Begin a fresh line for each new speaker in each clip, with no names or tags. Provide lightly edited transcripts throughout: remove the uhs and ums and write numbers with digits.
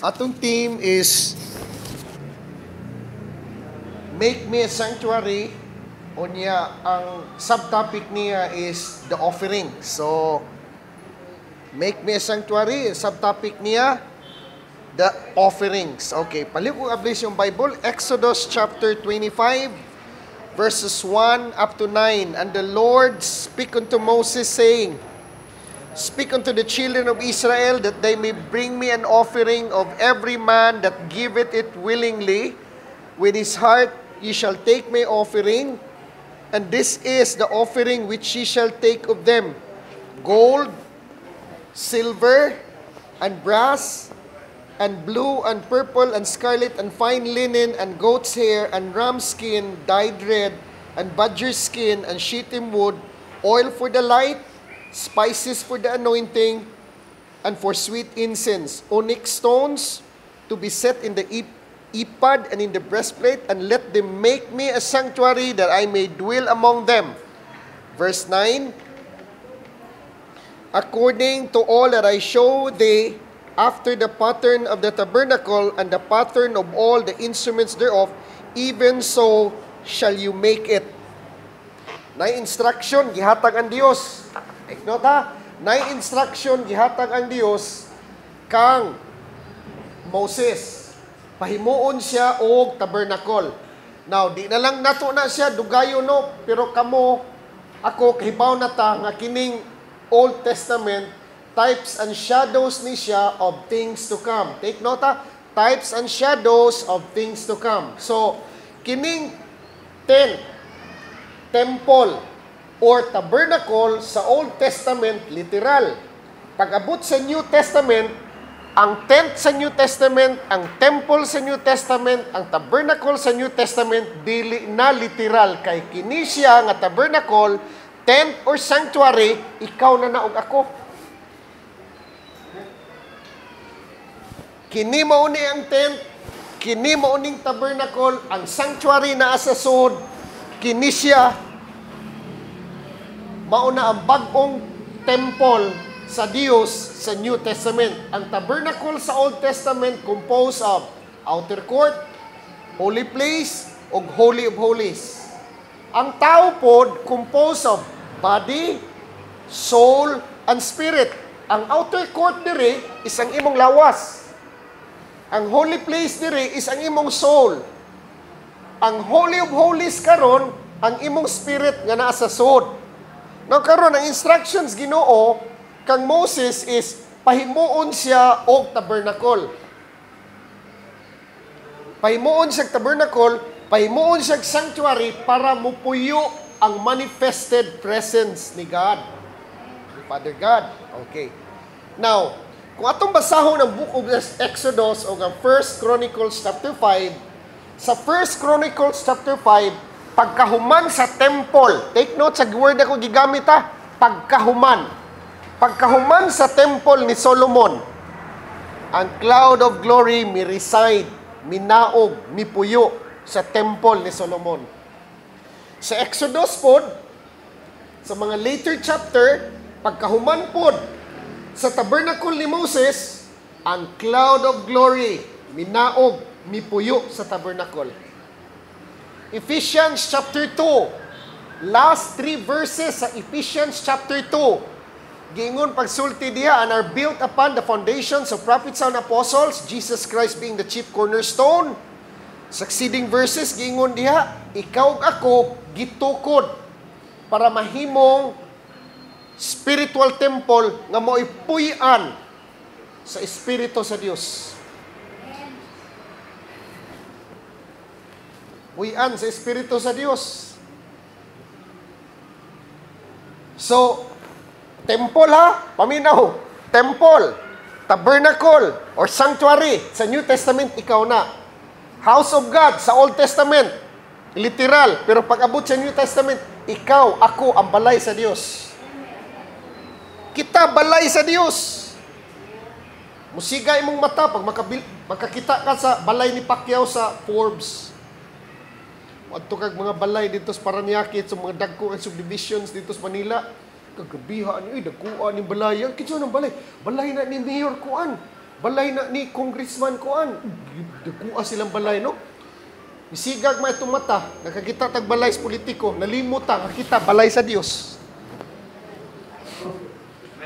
Atong theme is Make Me a Sanctuary. O niya, ang subtopic niya is the offering. So, Make Me a Sanctuary, subtopic niya, the offerings. Okay, paliw ko ablis yung Bible. Exodus chapter 25, verses 1 up to 9. And the Lord spake unto Moses, saying, Speak unto the children of Israel, that they may bring me an offering of every man that giveth it willingly. With his heart ye shall take my offering, and this is the offering which ye shall take of them: gold, silver, and brass, and blue, and purple, and scarlet, and fine linen, and goat's hair, and ram skin dyed red, and badger skin, and shittim wood, oil for the light, spices for the anointing, and for sweet incense, onyx stones to be set in the ephod and in the breastplate, and let them make me a sanctuary that I may dwell among them. Verse 9, according to all that I show thee, after the pattern of the tabernacle and the pattern of all the instruments thereof, even so shall you make it. Nay instruction gihatag ang Dios. Take note ha. Nay instruction gihatag ang Dios kang Moses. Pahimuon siya og tabernacle. Now, di na lang nato na siya dugayo no, pero kamo ako kahibaw na ta nga kining Old Testament types and shadows ni siya of things to come. Take note ha, types and shadows of things to come. So, kining tent, temple, or tabernacle sa Old Testament, literal. Pag-abot sa New Testament, ang tent sa New Testament, ang temple sa New Testament, ang tabernacle sa New Testament, dili na literal. Kay kini siya nga tabernacle, tent or sanctuary, ikaw na naog ako. Kini mauni ang tent, kini mauning tabernacle, ang sanctuary na sa sud, kini siya mauna ang bagong temple sa Dios sa New Testament. Ang tabernacle sa Old Testament composed of outer court, holy place, ug holy of holies. Ang tao pod composed of body, soul, and spirit. Ang outer court diri is ang imong lawas. Ang holy place diri is ang imong soul. Ang holy of holies karon ang imong spirit nga naa sa sud. Now karon ang instructions Ginoo kang Moses is pahimuon siya og tabernacle. Pahimuon siya tabernacle, pahimuon siya sanctuary para mupuyo ang manifested presence ni God, ni Father God. Okay. Now, kung atong basahon ang book of Exodus o ang 1 Chronicles chapter 5, sa 1 Chronicles chapter 5, pagkahuman sa temple, take note sa word ako gigamit ha, pagkahuman. Pagkahuman sa temple ni Solomon, ang cloud of glory mi reside, minaog, mipuyo sa temple ni Solomon. Sa Exodus pod, sa mga later chapter, pagkahuman pod sa tabernacle ni Moses, ang cloud of glory, minaog, mipuyo sa tabernacle. Ephesians chapter 2, last 3 verses sa Ephesians chapter 2, giingon pagsulti diha, and are built upon the foundations of prophets and apostles, Jesus Christ being the chief cornerstone. Succeeding verses, giingon diha, ikaw ug ako gitukod para mahimong spiritual temple nga mo'y puy-an sa Espiritu sa Dios. Puy-an sa Espiritu sa Dios. So, temple ha, paminaw, temple, tabernacle, or sanctuary sa New Testament, ikaw na. House of God sa Old Testament, literal, pero pag-abot sa New Testament, ikaw, ako, ang balay sa Dios. Kita balay sa Dios. Musiga imong mata pag makakita ka sa balay ni Pacquiao sa Forbes. Adto kag mga balay dito sa Paranaque, sa mga dagko and subdivisions dito sa Manila. Kagabihan ni dagkuan ni balay. Kinsa nang balay? Balay na ni Mayor kuan. Balay na ni Congressman Kuan. Dagkuha silang balay, no? Isigag may itong mata, nakakita tag balay sa politiko, nalimot ta, nakita balay sa Dios.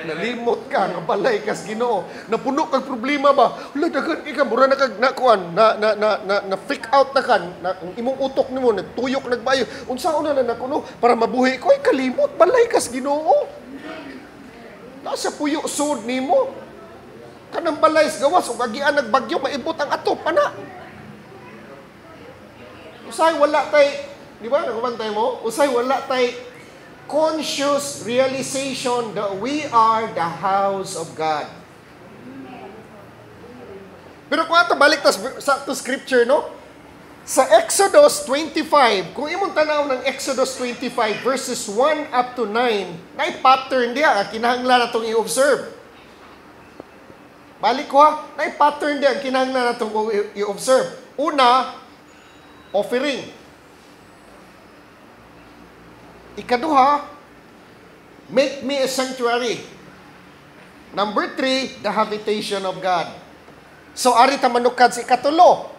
Nalimot ka, nga balay kas Ginoo. Napuno kag problema ba? Wala dagan ka, mura na kag nakuan, na freak out na kan, na imong utok nimo nagtuyok nagbayo. Unsaon na nakuno para mabuhi ko ay kalimot balay kas Ginoo. Nasa puyo sud nimo. Kanang balay sa gawas ug agian nagbagyo maibot ang ato pana. Usay wala tay, di ba? Nakumantay mo? Usay wala tay conscious realization that we are the house of God. Pero kung ato balik sa scripture, no? Sa Exodus 25, kung imong tanaw ng Exodus 25 verses 1 up to 9, na pattern diya, kinahanglan na itong i-observe. Balik ko ha, na pattern diya, kinahanglan na itong i-observe. Una, offering. Ikaduha, make me a sanctuary. Number 3, the habitation of God. So, ari ta manukad sa ikatulo.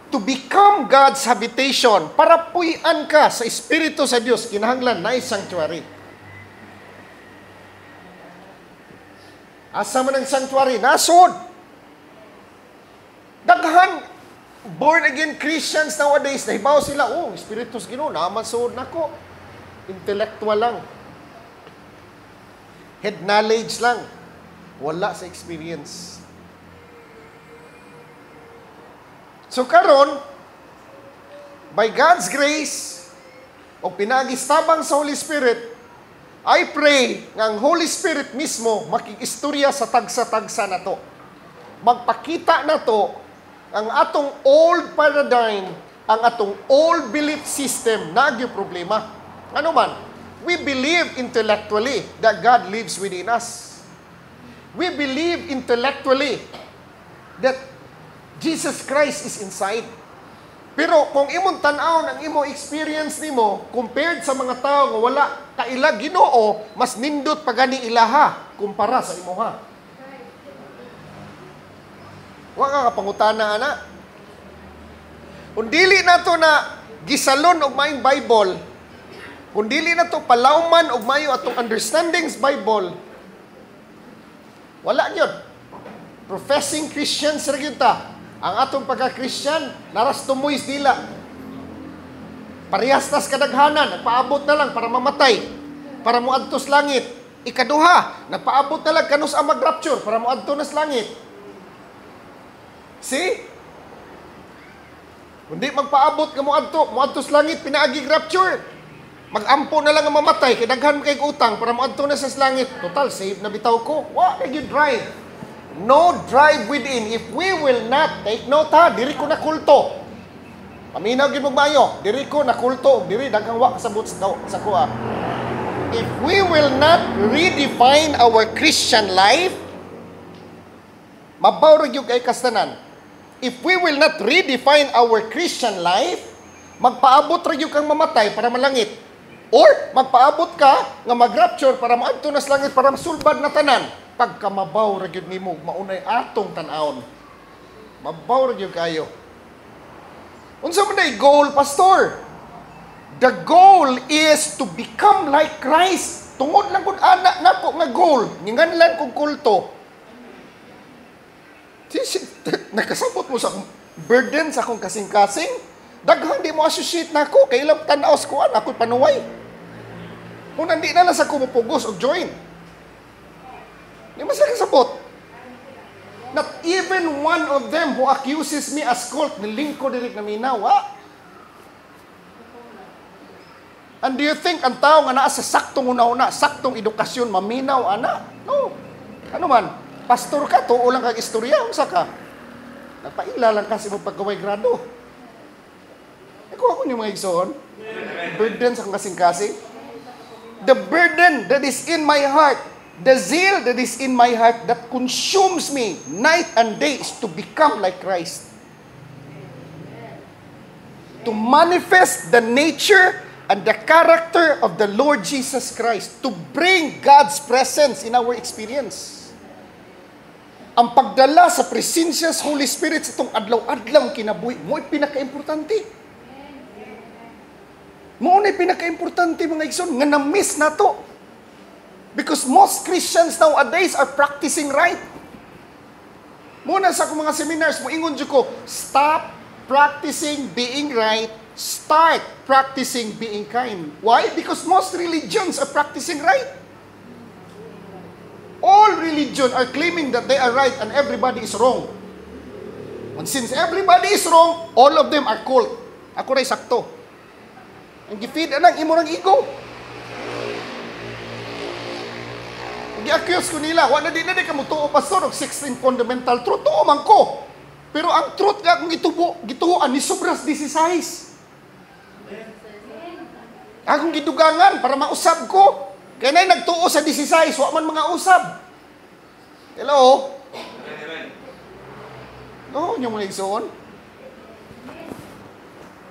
To become God's habitation, para puy-an ka sa Espiritu sa Diyos, kinahanglan na sanctuary. Asa man ang sanctuary? Nasod. Daghan born-again Christians nowadays, nahibaw sila, Espiritu sa Ginoo, namasod na ko. Intellectual lang. Head knowledge lang. Wala sa experience. So karon, by God's grace, o pinagistabang sa Holy Spirit, I pray nga ang Holy Spirit mismo makikistorya sa tagsa-tagsa na to. Magpakita na to ang atong old paradigm, ang atong old belief system na yung problema. Ano man, we believe intellectually that God lives within us. We believe intellectually that Jesus Christ is inside. Pero kung imong tan-aw ang imong experience nimo compared sa mga tao nga wala kaila Ginoo, mas nindot pa gani ilaha kumpara sa imuha. Wa ka kapangutana ana. Kung dili na to na gisalon og maayong Bible, kung dili na to palawman og maayo atong understandings Bible, wala gyud. Professing Christians ra gyud ta. Ang atong pagka-Christian, naras tumuis dila. Parehas tas kadaghanan, nagpaabot na lang para mamatay, para muadtos langit. Ikaduha, nagpaabot na lang kanus ang mag-rapture para muadto nas langit. See? Kundi magpaabot ka muadtos langit, pinaagig rapture. Magampo na lang ang mamatay, kay daghan kay utang para muadto na sa langit. Total, save na bitaw ko. Wa, you drive. No drive within. If we will not take note ha, diri ko na kulto. Paminaw gyud magbayo, diri ko na kulto, diri daghang wa kasabot sa kuha. If we will not redefine our Christian life, mabaw ra gyud kay kastanan. If we will not redefine our Christian life, magpaabot ra gyud kang mamatay para malangit. Or magpaabot ka nga mag-rapture para maadto nas langit para masulbad na tanan. Pagka mabaw ra gyud nimo maunay atong tan-awon. Mabaw ra gyud kayo. Unsa man day goal, pastor? The goal is to become like Christ. Tungod lang kun ana nako nga goal, nginganlan kog kulto. Nakasabot mo sa burden sa akong kasing-kasing. Daghang di mo associate nako kay ilang tan-aw ko ako panuway. Kung nandi na lang sa kumupugos og join. Di mas nakasabot. Not even one of them who accuses me as cult, nilingko direk na minawa. And do you think ang tao nga naa sa saktong una-una, saktong edukasyon, maminaw, ana? No. Ano man, pastor ka, tuo lang kag istorya, unsa ka? Napaila lang kasi mo pagkaway grado. Ikaw ako niyo mga igsoon. Burden sa kasing-kasing. The burden that is in my heart, the zeal that is in my heart that consumes me night and day is to become like Christ. To manifest the nature and the character of the Lord Jesus Christ. To bring God's presence in our experience. Ang pagdala sa presensya sa Holy Spirit sa itong adlaw-adlaw kinabuhi mo ay pinaka-importante. Mo na pinaka-importante mga igsoon nga na-miss na to. Because most Christians nowadays are practicing right. Muna sa akong mga seminars, moingon dyan ko, stop practicing being right, start practicing being kind. Why? Because most religions are practicing right. All religion are claiming that they are right and everybody is wrong. And since everybody is wrong, all of them are cult. Ako rin sakto. Ang gifeed anang imo ng ego. Gi-accuse ko nila, wala di na ka mo tuo pastor og 16 fundamental truth. Tuo man ko. Pero ang truth nga kung gituoan ni sobras 16. Akong gidugangan para mausab ko. Kaya na'y nagtuo sa 16, wa man mga usab. Hello? No, yung mga igsoon.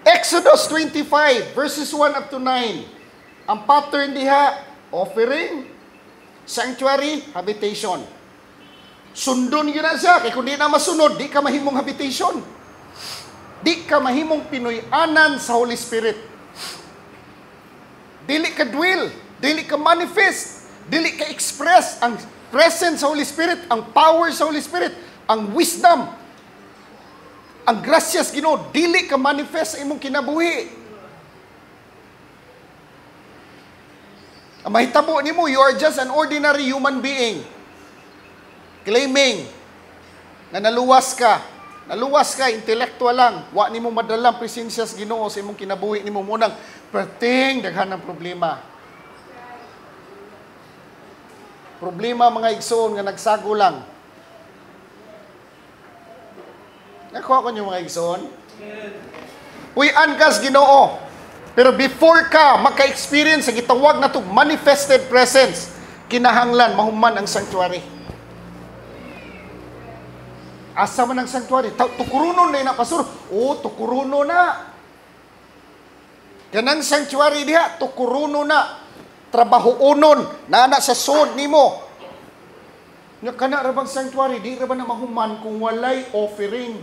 Exodus 25, verses 1 up to 9. Ang pattern diha, offering, sanctuary, habitation. Sundon yun na siya. Kaya kung di na masunod, di ka mahimong habitation. Di ka mahimong pinoy-anan sa Holy Spirit. Dili ka dwell. Dili ka manifest. Dili ka express ang presence sa Holy Spirit, ang power sa Holy Spirit, ang wisdom, ang gracias Ginoo. Dili ka manifest sa imong kinabuhi. Ang mahitabo nimo, you are just an ordinary human being. Claiming na naluwas ka, intellectual lang. Wa nimo madalang presensya sa Ginoo sa imong kinabuhi nimo munang perting daghan ng problema. Problema mga igsoon nga nagsago lang. Nakuha ko niyo mga igsoon? Puy-an kas Ginoo. Pero before ka maka-experience sa gitawag na to manifested presence, kinahanglan mahuman ang sanctuary. Asa man ang sanctuary? Tukuruno na pastor. Oh, tukuruno na. Kanang sanctuary diha, tukuruno na. Trabahoonon na sa sod nimo. Nya kana ra bang sanctuary, di ra ba na mahuman kung walay offering?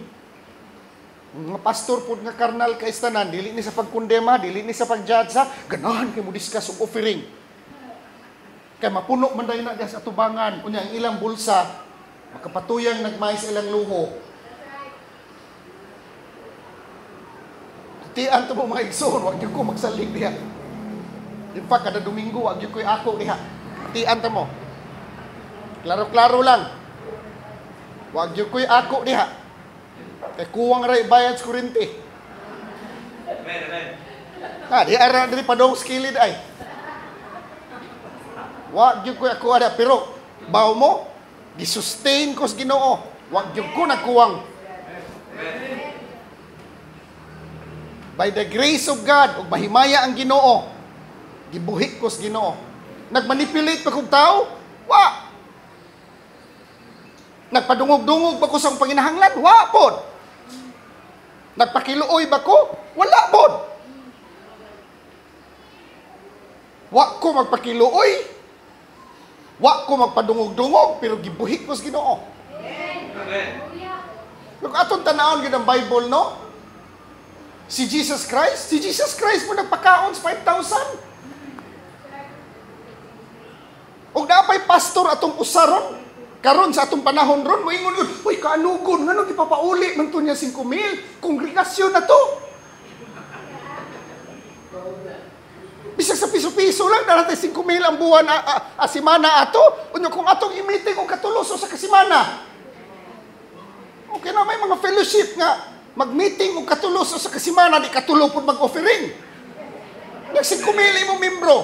Mga pastor pud nga karnal kay istanan, dili ni sa pagkondema, dili ni sa pagjudge sa ganahan kay mo discuss og offering. Kay mapuno man dayon na sa tubangan, unya ang ilang bulsa makapatuyang nagmay sa ilang luho. Tian to mo mga igsoon, wag gyud ko magsalig diha. In fact, kada Domingo, wag gyud ko'y ako diha. Tian to mo. Klaro-klaro lang. Wag gyud ko'y ako diha. Kay kuwang ray bayad sa kuryente. Di ara diri padong skilled ay. Wa gyud ko ako ada pero bawo mo gisustain ko sa Ginoo. Wa gyud ko nagkuwang. By the grace of God ug mahimaya ang Ginoo, gibuhi ko sa Ginoo. Nagmanipulate pa kog tao? Wa. Nagpadungog-dungog ba ko sa panginahanglan? Wa pod. Nagpakiluoy ba ko? Wala pod. Wa ko magpakiluoy. Wa ko magpadungog-dungog, pero gibuhi ko sa Ginoo. Amen. Kung atong tanawon gyud ang Bible, no? Si Jesus Christ mo nagpakaon sa 5,000. Og napay pastor atong usaron, karon sa atong panahon ron, moingon yun, uy, kaanugon, ngano gipapauli man to niya 5,000, kongregasyon na to. Bisag sa piso-piso lang, daratay 5,000 ang buwan asimana ato, unyo kung atong i-meeting o katuloso sa kasimana. Okay na, may mga fellowship nga, mag-meeting o katuloso sa kasimana, di katulo po mag-offering. Nag-5,000 imong membro,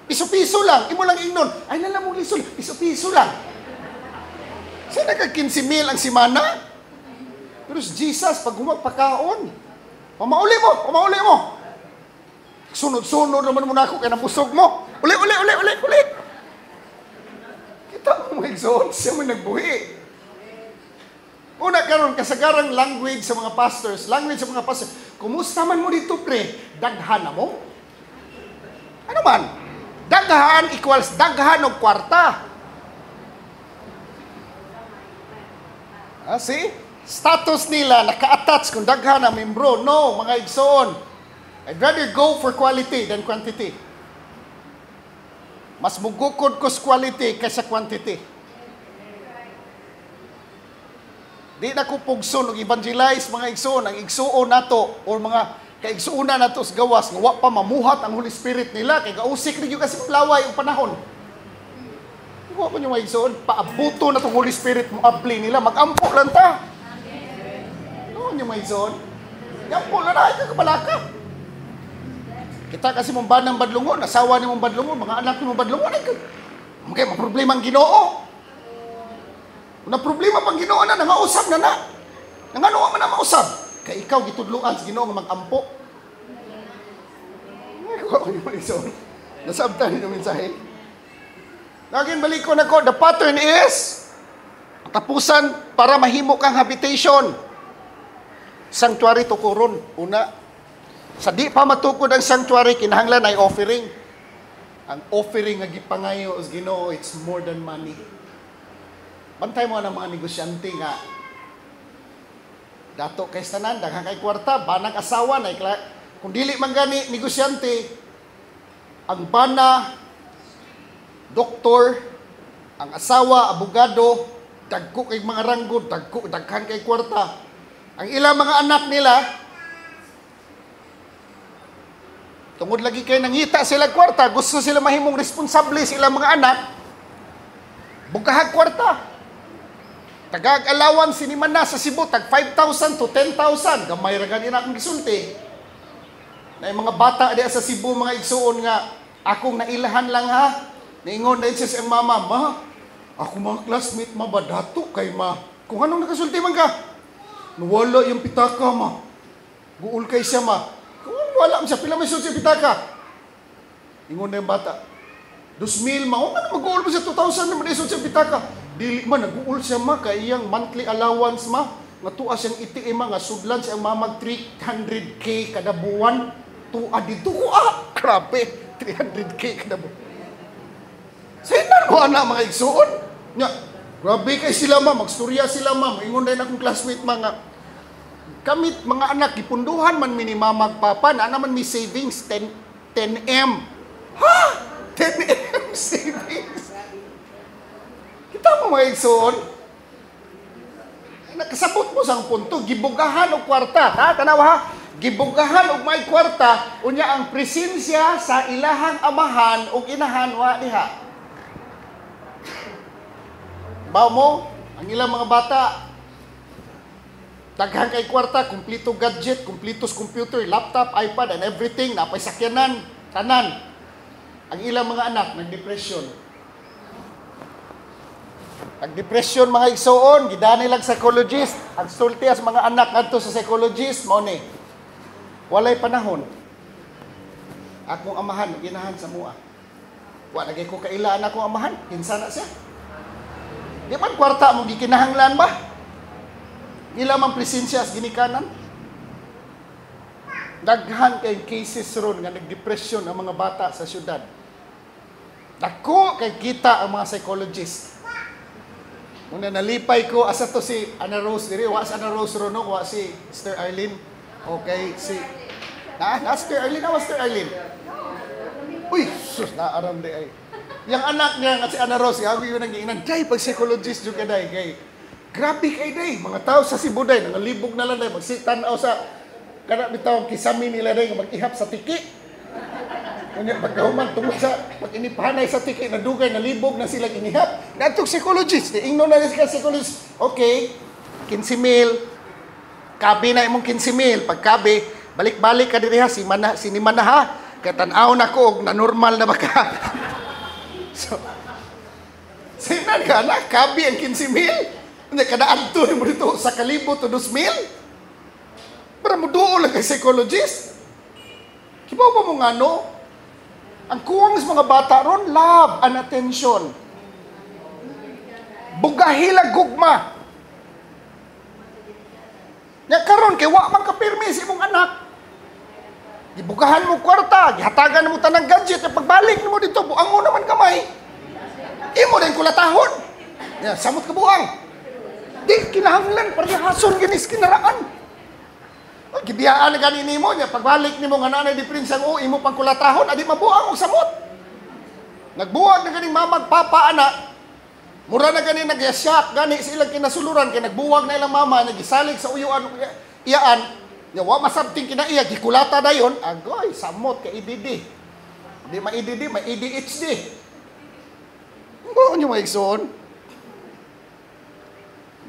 piso-piso lang, imo lang ignon, ay nalang mong lisol, piso-piso lang. Saan nagka-15,000 ang simana? Pero Jesus, pag humagpakaon, pamauli mo. Sunod-sunod naman mo na ako, kaya nabusog mo. Uli. Kita mo mga igsoon, siya mo nagbuhi. Una karon kasagarang language sa mga pastors, kumusta man mo dito pre? Daghan na mo? Ano man? Daghan equals daghan og kwarta. See? Status nila naka-attach kung daghan ang membro. No, mga igsoon. I'd rather go for quality than quantity. Mas mugukod ko sa quality kaysa quantity. Di na ko pugson o evangelize mga igsoon. Ang igsoon nato o mga kaigsuuna nato sa gawas nga wa pa mamuhat ang Holy Spirit nila kay gausik ninyo kasi laway ang panahon. Wa pa nyo mga igsoon, paabuto na itong Holy Spirit mo abli nila, mag-ampo lang ta. Ano nyo mga igsoon? Ampo lang na, ikaw kabalaka. Kita kasi mong banang badlungon, asawa ni mong badlungon, mga anak ni mong badlungon, ay kaya problema ang Ginoo. Kung na problema pang Ginoo na, nangausap na na. Nangano man na mausap. Kaya ikaw gitudluan sa Ginoo nga mag-ampo. Ay, ko yung mga igsoon. Nasabtan nyo mensahe. Laging balikon ako, the pattern is tapusan para mahimo kang habitation. Sanctuary tukuron. Una, sa di pa matukod ang sanctuary, kinahanglan ay offering. Ang offering nga gipangayo sa Ginoo, it's more than money. Bantay mo ng mga negosyante nga dato kay tanan, daghang kay kwarta, banag asawa na kung dili man gani negosyante, ang bana, doktor, ang asawa, abogado, dagko kay mga ranggo, daghan kay kwarta. Ang ilang mga anak nila, tungod lagi kay nangita sila kwarta, gusto sila mahimong responsable sa ilang mga anak, bugahag kwarta. Tagag alawan siniman na sa Cebu, tag 5,000 to 10,000. Gamay ra gani na akong gisulti. Na yung mga bata diya sa Cebu, mga igsuon nga, akong nailahan lang ha. Naingon na siya ang mama, ma, ako mga classmate ma ba dato kay ma. Kung anong nakasulti man ka, nawala yung pitaka ma. Guul kay siya ma. Kung wala siya, pila may sulti pitaka. Ingon na yung bata, 2,000 ma, o ano mag-uul mo siya 2,000 naman isulti siya pitaka. Dili man, nag-uul siya ma, kay iyang monthly allowance ma. Nga tuwa siyang iti ma, nga sudlan siyang mamag 300K kada buwan. Tuwa dito, grabe, 300K kada buwan. Sa inan ko anak mga igsuon. Nya, grabe kay sila ma, magstorya sila ma. Ingon din akong classmate mga kamit mga anak gipunduhan man minimamag papa na naman may savings 10M. Ha? 10M savings. Kita mo mga igsuon. Nakasabot mo sang punto, gibugahan og kwarta, ha? Tanaw ha. Gibugahan og may kwarta unya ang presensya sa ilahang amahan ug inahan wa diha. Baw mo, ang ilang mga bata, daghang kay kwarta, kumplito gadget, kumplitos computer, laptop, iPad, and everything, napay sakyanan, tanan. Ang ilang mga anak, nag-depression. Nag-depression mga igsoon, gidani lang psychologist. Ang sulti as mga anak ngadto sa psychologist, mao ni. Walay panahon. Akong amahan, ginahan sa mua. Wa lagi ko kailaan akong amahan, kinsa na siya. Di man kwarta mo gikinahanglan ba? Ila man presensya sa ginikanan. Daghan kay cases ron nga nagdepression ang mga bata sa syudad. Dako kay kita ang mga psychologist. Muna nalipay ko asa to si Ana Rose diri, wa si Ana Rose ron no, wa si Sister Arlene. Okay, si Sister Arlene, Sister Arlene. Uy, sus na aram di ay. Yang anak niya nga si Ana Rose, ako yun ang giinan, jay, pag psychologist yung kaday, kay, grabe kay day, mga tao sa Cebu day, nangalibog na lang day, magsitanaw sa, kana bitawang kisami nila day, mag-ihap sa tiki. Kanya, pagkahuman, tungkol sa, pag-inipahanay sa tiki, nadugay, nalibog na silang inihap. Natong psychologist, ingno na rin ka psychologist, okay, 15,000, kabi na imong 15,000, pagkabi, balik-balik ka diri ha, siniman na ha, katanaw na ko, na normal na baka. So, sinan ka na, kabi ang 15,000. Hindi, kadaan to mo dito sa 1,000 to 2,000. Para mo doon lang kay psychologist. Kibaw ba mo nga no? Ang kuwang sa mga bata ron, love and attention. Bugahilag gugma. Nya karon kay wa man ka pirmi sa imong anak. Gibugahan mo kwarta, gihatagan mo tanang gadget, pagbalik mo dito, buang mo naman kamay. Imo din kulatahon. Yeah, samot ka buang. Di, kinahanglan, parihason, ginis kinaraan. Gibiyaan na ganin mo niya, pagbalik ni mo nga nanay di prinsang o, imo pang kulatahon, adi mabuang og samot. Nagbuwag na ganing mamag papa anak, mura na ganin nagyasyak, gani sa ilang kinasuluran, kaya nagbuwag na ilang mama, nagisalig sa uyuan, iyaan, ya, wa masabting kinaiya, gikulata dayon, agoy, samot, kay IDD. Di ma-IDD, ma-ADHD. Ano nyo mga igsoon?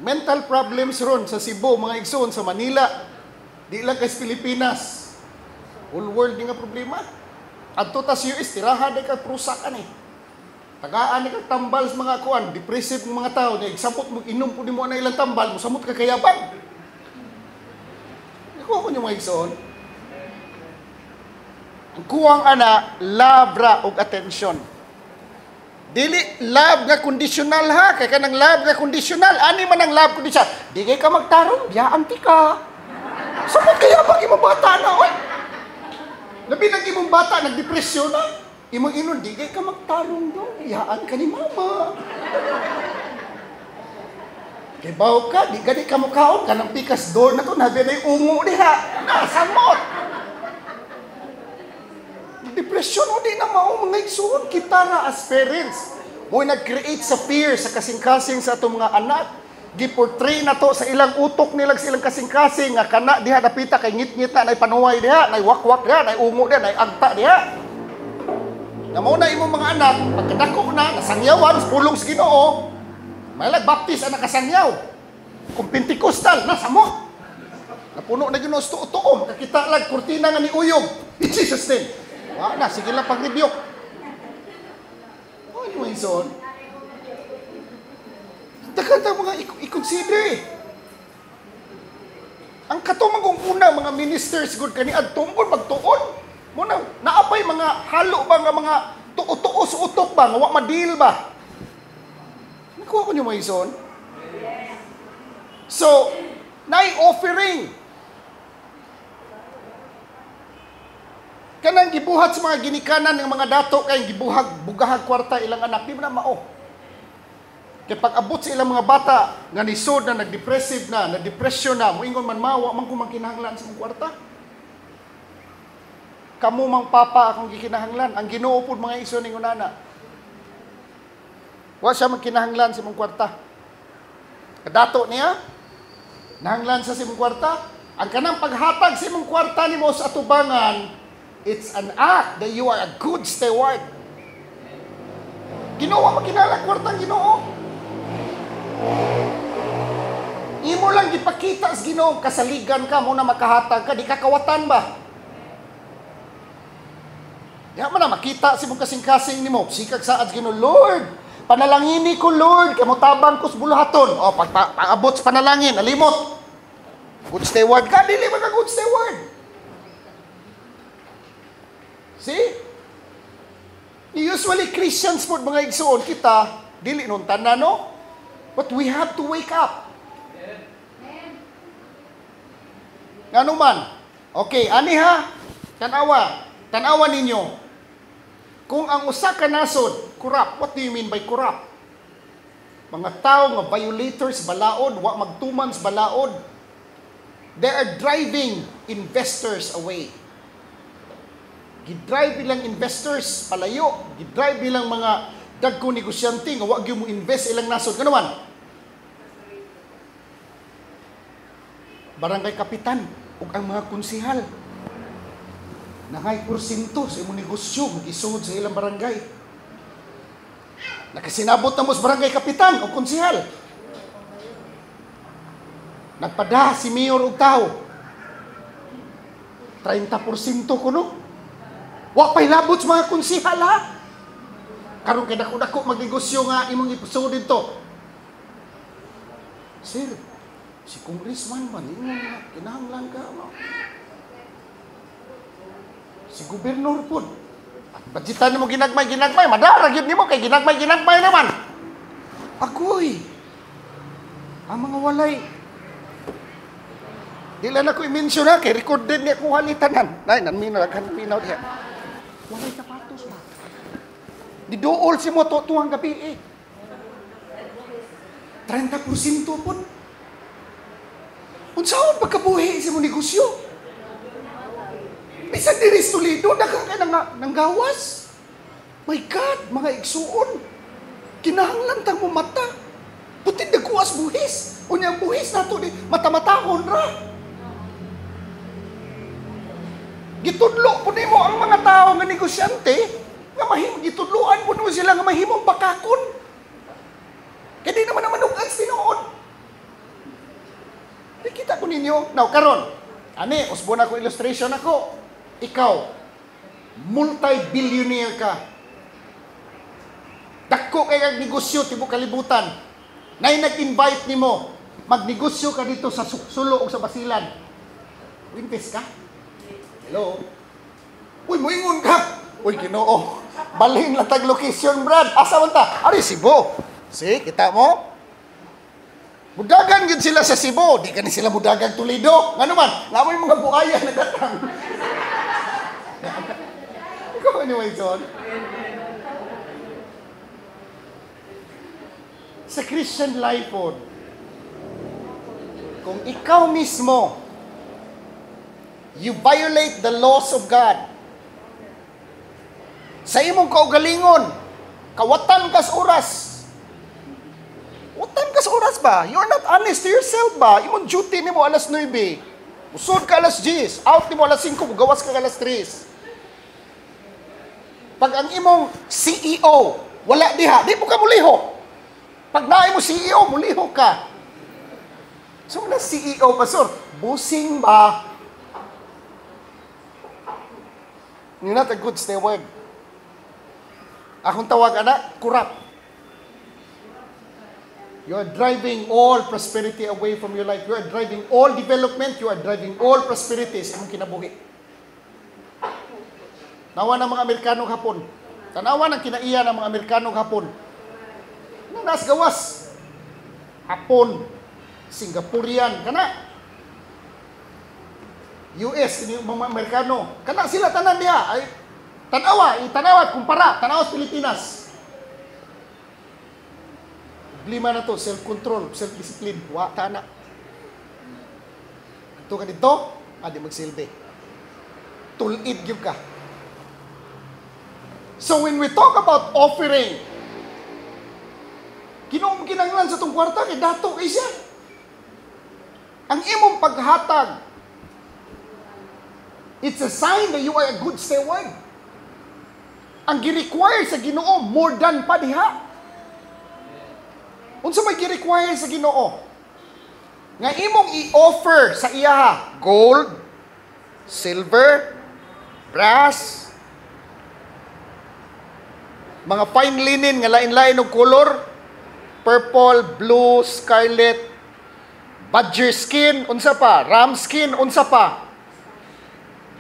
Mental problems ron sa Cebu, mga igsoon, sa Manila, di lang kay Pilipinas. Whole world nga problema. Adto ta sa US, tirahan ka prusakan eh. Tagaan ka tambal sa mga kuan, depressive mga tao, na igsapot mo, inom po di mo na ilang tambal, musamot ka kayabang. Ikaw ko nyo mga igsoon. Ang kuwang ana, love ra og attention. Dili love nga conditional ha, kay kanang love nga conditional, ani man ang love conditional. Di kay ka magtarong, biyaan ti ka. Samot kayabang imong bata na, oy. Labi nang imong bata, nagdepresyon na. Imong inon, di kay ka magtarong daw. Iyaan ka ni mama. Kay baw ka, di gani ka mukaon, kanang pikas door na to, nabi na yung ungo diha. Nasamot. Depresyon o di na mao, mga igsoon. Kita na as parents. Mo'y nag-create sa fear, sa kasing-kasing sa itong mga anak. Giportray na to sa ilang utok nila, sa ilang kasing-kasing, nga kana diha napita kay ngit-ngit na, nay panuway diha, nay wak-wak diha, nay ungo diha, nay agta diha. Na mo na imong mga anak, pagkadako na, nasangyawan, pulong sa Ginoo, may baptist ang nakasangyaw. Kung Pentecostal, nasamo. Napuno na Ginoo sa tuo, makakita lang, kurtina nga ni uyog. In Jesus name. Wala na, sige lang pag-rebuke. Ano yung son? Daghang mga i-consider eh. Ang katumang una, mga ministers, good kani, adtungkol, magtuon. Muna, naapay mga halo ba nga mga tuo-tuo sa utok ba, nga wak madil ba? Nakuha ko niyo mga ison? So, nai-offering. Kanang gibuhat sa mga ginikanan ng mga dato kay gibuhag, bugahag kwarta ilang anak, di ba na mao? Kaya pag abot sa ilang mga bata, nga nisod na, nag-depressive na, na-depression na, muingon man mawa, man kumang kinahanglan sa mga kwarta. Kamu mang papa akong gikinahanglan, ang Ginoo pod mga iso ning unana. Wa siya magkinahanglan sa imong kwarta. Kadato niya, nahanglan sa imong kwarta, ang kanang paghatag sa imong kwarta nimo sa atubangan, it's an act that you are a good steward. Ginoo makinala kwartang Ginoo. Imo lang gipakita sa Ginoo kasaligan ka mo na makahatag ka, di ka kawatan ba? Di man na makita si mong kasing-kasing nimo, sikag saad Ginoo, Lord, panalangini ko Lord, kay mo tabang ko sa buluhaton. O pag-abot sa panalangin, alimot. Good steward ka, dili man ka good steward. See? Usually Christians po mga igsoon kita, dili nun tanan no? But we have to wake up. Nga naman, okay, ani ha, tanawa ninyo. Kung ang usa ka nasod, corrupt, what do you mean by corrupt? Mga tao nga violators, balaod, wa magtuman sa balaod, they are driving investors away. Gidrive bilang investors palayo, gidrive bilang mga dagko negosyante nga wa gyud mo invest ilang nasod kanaman. Barangay kapitan ug ang mga konsehal nangay porsyento sa imong negosyo mag-isud sa ilang barangay. Nakasinabot na mo sa barangay kapitan o konsehal. Nagpada si mayor og tao. 30% kuno. Wa pay labot sa mga konsehal ha. Karon kay dako-dako magnegosyo nga imong ipisod dito. Sir, si congressman man ingon nga kinahanglan ka mo. Si gobernador pod. At budgetan mo ginagmay, madara gyud nimo kay ginagmay naman. Agoy. Ang mga walay. Dila na ko i-mention ha, kay recorded niya kung halitanan. Nay, nanminaw diha. Walay sapatos ba? Diduol si mo tuwang gabi eh. 30% po. Unsaon pagkabuhi sa mong negosyo? Bisan diri sa Toledo, daghang ka nang gawas. My God, mga igsuon. Kinahanglan tang mo mata. Putin nagkuwas buhis. Unyang buhis nato ni mata-matahon ra. Gitudlo po nimo ang mga tao nga negosyante nga gitudloan po nimo sila nga mahimong bakakon. Kaya di naman manugan sa tinuod. Nakita ko ninyo. Now, karon, ani, usbo na ko illustration ako. Ikaw, multi-billionaire ka. Dako kay kag negosyo tibok kalibutan. Nay nag-invite nimo, magnegosyo ka dito sa Sulo o sa Basilan. Invest ka? Hello? Uy, moingon ka. Uy, Ginoo. Balhin lang tag location, Brad. Asa man ta? Ari, Cebu. See, kita mo? Mudagan yun sila sa Cebu. Di ka ni sila mudagan Toledo. Nga naman, namoy mga buaya na datang. Ikaw anyway, son. Sa Christian life po, kung ikaw mismo, you violate the laws of God, sa imong kaugalingon, kawatan kas oras, watan kas oras ba? You're not honest to yourself ba? Imong duty nimo alas 9, usod ka alas 10, out nimo alas 5, gawas ka alas 3. Pag ang imong CEO, wala diha, di mo ka muliho. Pag naay mo CEO, muliho ka. So, na CEO, Pastor, busing ba? You're not a good steward. Akong tawag, anak, kurap. You are driving all prosperity away from your life. You are driving all development. You are driving all prosperity sa imong kinabuhi. Nawa ng mga Amerikano hapon. Tanawa ng kinaiya ng mga Amerikano hapon. Nas gawas. Hapon. Singaporean. Kana. US, mga Amerikano. Kana sila tanan niya. Ay, tanawa, kumpara. Tanawa sa Pilipinas. Problema na to, self-control, self-discipline. Wa, tana. Ito ka dito, di magsilbi. Tulid yung ka. So when we talk about offering, kinanglan sa itong kwarta, kay dato kay siya. Ang imong paghatag, it's a sign that you are a good steward. Ang gi-require sa Ginoo, more than pa diha. Unsa may gi-require sa Ginoo? Nga imong i-offer sa iya, gold, silver, brass, mga fine linen nga lain-lain og color, purple, blue, scarlet, badger skin, unsa pa, ram skin, unsa pa,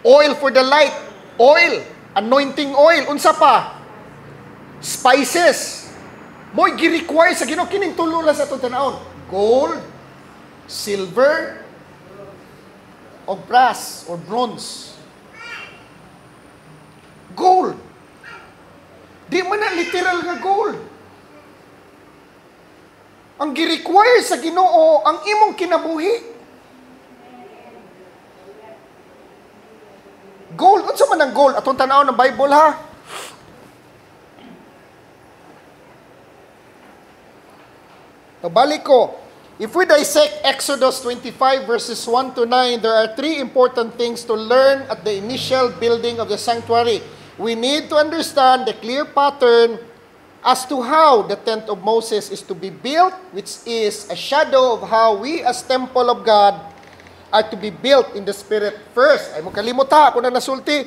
oil for the light, oil, anointing oil, unsa pa, spices, mo'y gi-require sa Ginoo kining tulo lang sa itong tanaon, gold, silver, o brass, or bronze. Gold. Di man na literal nga gold. Ang gi-require sa Ginoo ang imong kinabuhi. Gold, unsa man ang gold? Atong tanaw ng Bible ha. Balik ko. If we dissect Exodus 25 verses 1 to 9, there are three important things to learn at the initial building of the sanctuary. We need to understand the clear pattern as to how the tent of Moses is to be built, which is a shadow of how we as temple of God are to be built in the Spirit. First, ay mo kalimot ha, kung na nasulti,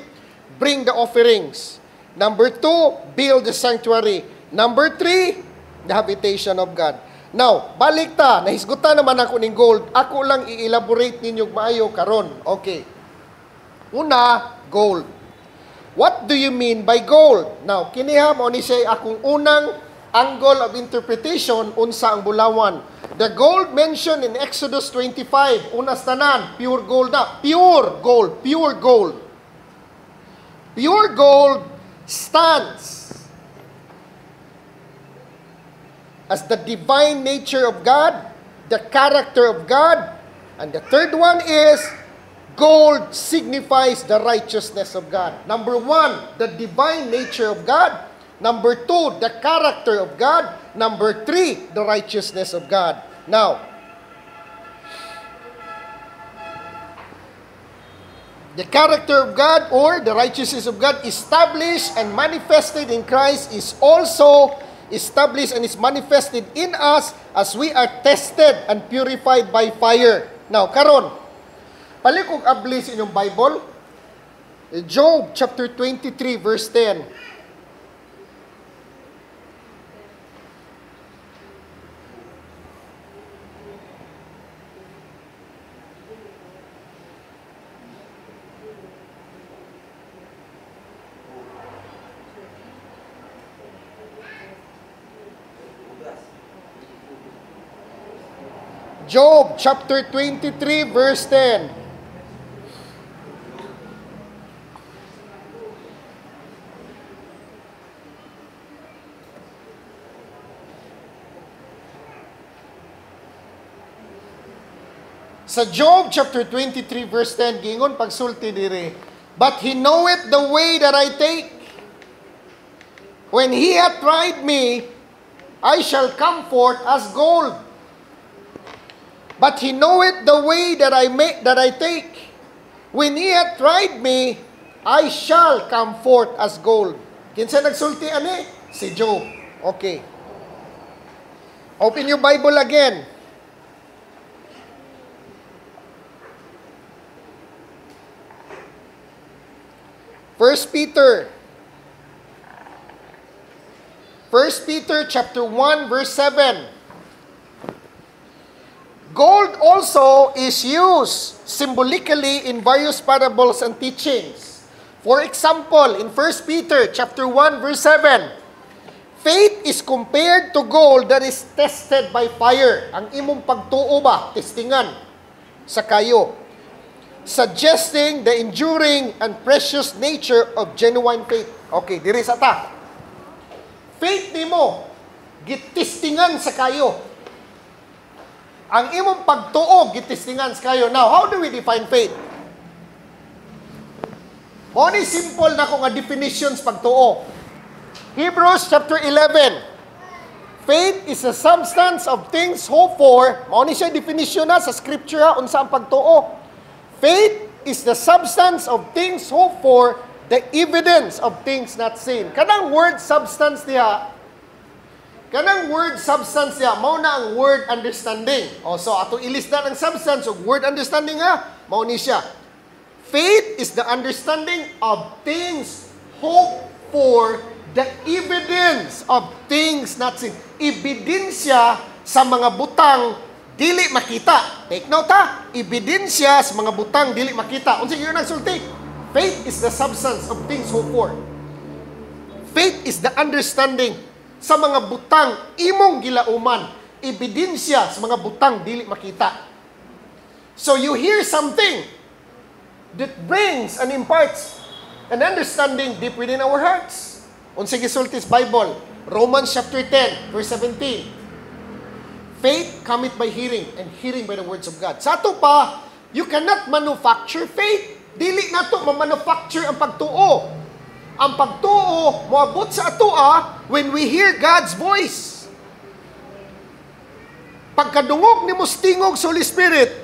bring the offerings. Number 2, build the sanctuary. Number 3, the habitation of God. Now, balik ta, nahisgutan naman ako ng gold. Ako lang i-elaborate ninyo maayo karon. Okay. Una, gold. What do you mean by gold? Now, kiniha mo ni siya akong unang angle of interpretation unsa ang bulawan. The gold mentioned in Exodus 25, unas tanan, pure gold na. Pure gold, pure gold. Pure gold stands as the divine nature of God, the character of God, And the third one is, gold signifies the righteousness of God. Number 1, the divine nature of God. Number 2, the character of God. Number 3, the righteousness of God. Now, the character of God or the righteousness of God established and manifested in Christ is also established and is manifested in us as we are tested and purified by fire. Now, karon, palikog abli sa inyong Bible, Job chapter 23 verse 10. Job chapter 23 verse 10. Sa Job chapter 23 verse 10, gingon pagsulti diri, but he knoweth the way that I take. When he hath tried me, I shall come forth as gold. But he knoweth the way that I take. When he hath tried me, I shall come forth as gold. Kinsa nagsulti ani? Si Job. Okay. Open your Bible again. First Peter chapter 1 verse 7. Gold also is used symbolically in various parables and teachings. For example, in 1 Peter chapter 1 verse 7, faith is compared to gold that is tested by fire. Ang imong pagtuo ba, testingan sa kayo, suggesting the enduring and precious nature of genuine faith. Okay, diri sa ta. Faith nimo gitistingan sa kayo. Ang imong pagtuo gitistingan sa kayo. Now, how do we define faith? Mo ni simple na ko nga definitions pagtuo. Hebrews chapter 11. Faith is a substance of things hoped for. Mo ni siya definition na sa scripture unsa ang pagtuo. Faith is the substance of things hoped for, the evidence of things not seen. Kanang word substance diha, mao na ang word understanding. O, so ato ilista ng substance of word understanding mao ni siya. Faith is the understanding of things hoped for, the evidence of things not seen. Ebidensya sa mga butang dili makita. Take note ebidensya sa mga butang dili makita. Unsa gyud nagsulti? Faith is the substance of things hoped for. Faith is the understanding sa mga butang imong gilauman, ebidensya sa mga butang dili makita. So you hear something that brings and imparts an understanding deep within our hearts. Unsa gisulti sa Bible? Romans chapter 10 verse 17. Faith cometh by hearing, and hearing by the words of God. Sa ato pa, you cannot manufacture faith. Dili nato ma-manufacture ang pagtuo. Ang pagtuo, moabot sa atoa when we hear God's voice. Pagkadungog ni mustingog sa Holy Spirit,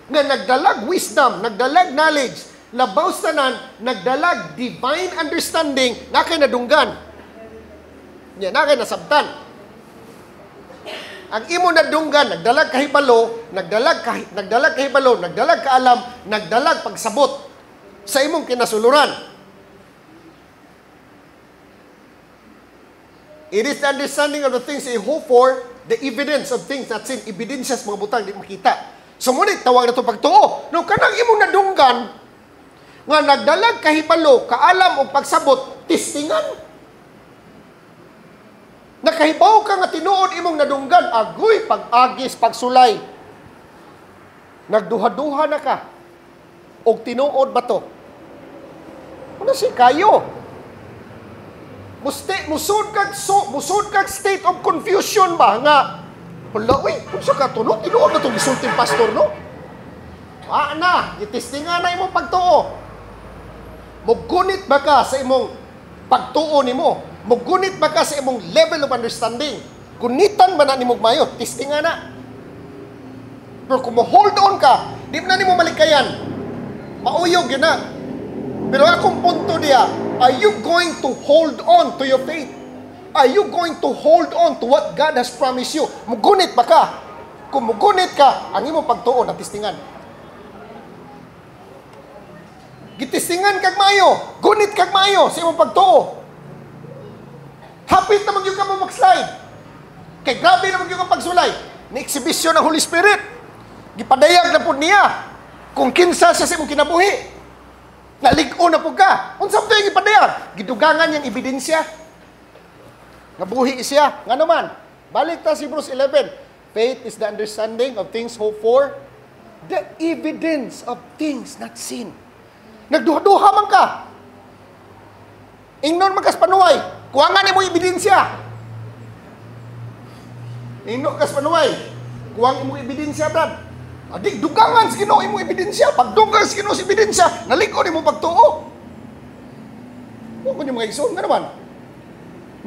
nga nagdalag wisdom, nagdalag knowledge, labaw tanan, nagdalag divine understanding, na kay nadunggan. Yan, na kay nasabtan. Ang imo nadunggan, nagdalag kahibalo, nagdalag kaalam, nagdalag pagsabot sa imong kinasuluran. It is the understanding of the things you hope for, the evidence of things not seen. Ebidensya sa mga butang di makita. So ngunit tawag na ito pagtuo. No, kanang imong nadunggan nga nagdalag kahibalo, kaalam o pagsabot, tistingan. Nakahibaw ka nga tinuod imong nadunggan, agoy, pag-agis, pagsulay. Nagduha-duha na ka. O tinuod ba to? Ano si kayo? Musud kag state of confusion ba nga Hala, uy, kung sa katunog, tinuod na itong gisulting pastor, no? Na, itistingan na imong pagtuo. Mugunit ba ka sa imong pagtuo nimo? Mugunit ba ka sa imong level of understanding? Gunitan ba na nimong mayo? Tistingan na. Pero kung hold on ka, di na nimo malikayan. Mauyog yun na. Pero akong punto diya, are you going to hold on to your faith? Are you going to hold on to what God has promised you? Mugunit ba ka? Kung mugunit ka, ang imong pagtuo na tistingan. Gitistingan kag maayo, gunit kag maayo sa imong pagtuo. Hapit na magyud ka mo mag-slide. Kay grabe na magyud ka pagsulay. Ni exhibition ng Holy Spirit. Gipadayag na pud niya kung kinsa siya sa imong kinabuhi. Nalig-o na pud ka. Unsa man yung gipadayag? Gidugangan yang ebidensya. Nabuhi siya. Nga naman, balik ta sa Hebrews 11. Faith is the understanding of things hoped for, the evidence of things not seen. Nagduha-duha man ka. Ingnon man kas panuway. Kuwangan mo ebidensya. Ingnon kas panuway. Kuwang mo ebidensya, brad. Adik, dugangan sa Ginoo mo ebidensya. Pag dugang sa Ginoo sa ebidensya, naliko ni mo pagtuo. Huwag mo niyo mga igsoon. Nga naman.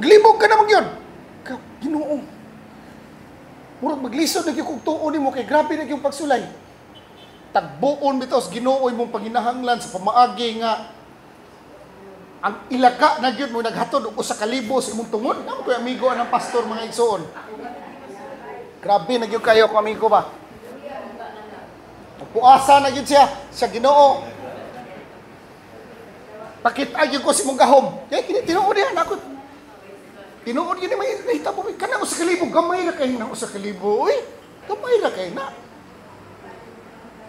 Glibog ka naman yun. Ginoo. Murag maglisod na yung tuo ni mo kay grabe na yung pagsulay. Tagbuon bitaw sa Ginoo imong panginahanglan sa pamaagi nga ang ilaka na gyud mo naghatod og usa ka libo sa imong tungod. Namo koy amigo anang pastor mga igsoon. Grabe na gyud kayo ko amigo ba. Puasa na gyud siya sa Ginoo. Pakita gyud ko si imong gahom. Kay kini tinuod diha nako. Tinuod gyud may nahitabo kana usa ka libo gamay ra kay na usa ka libo. Uy, gamay ra kay na.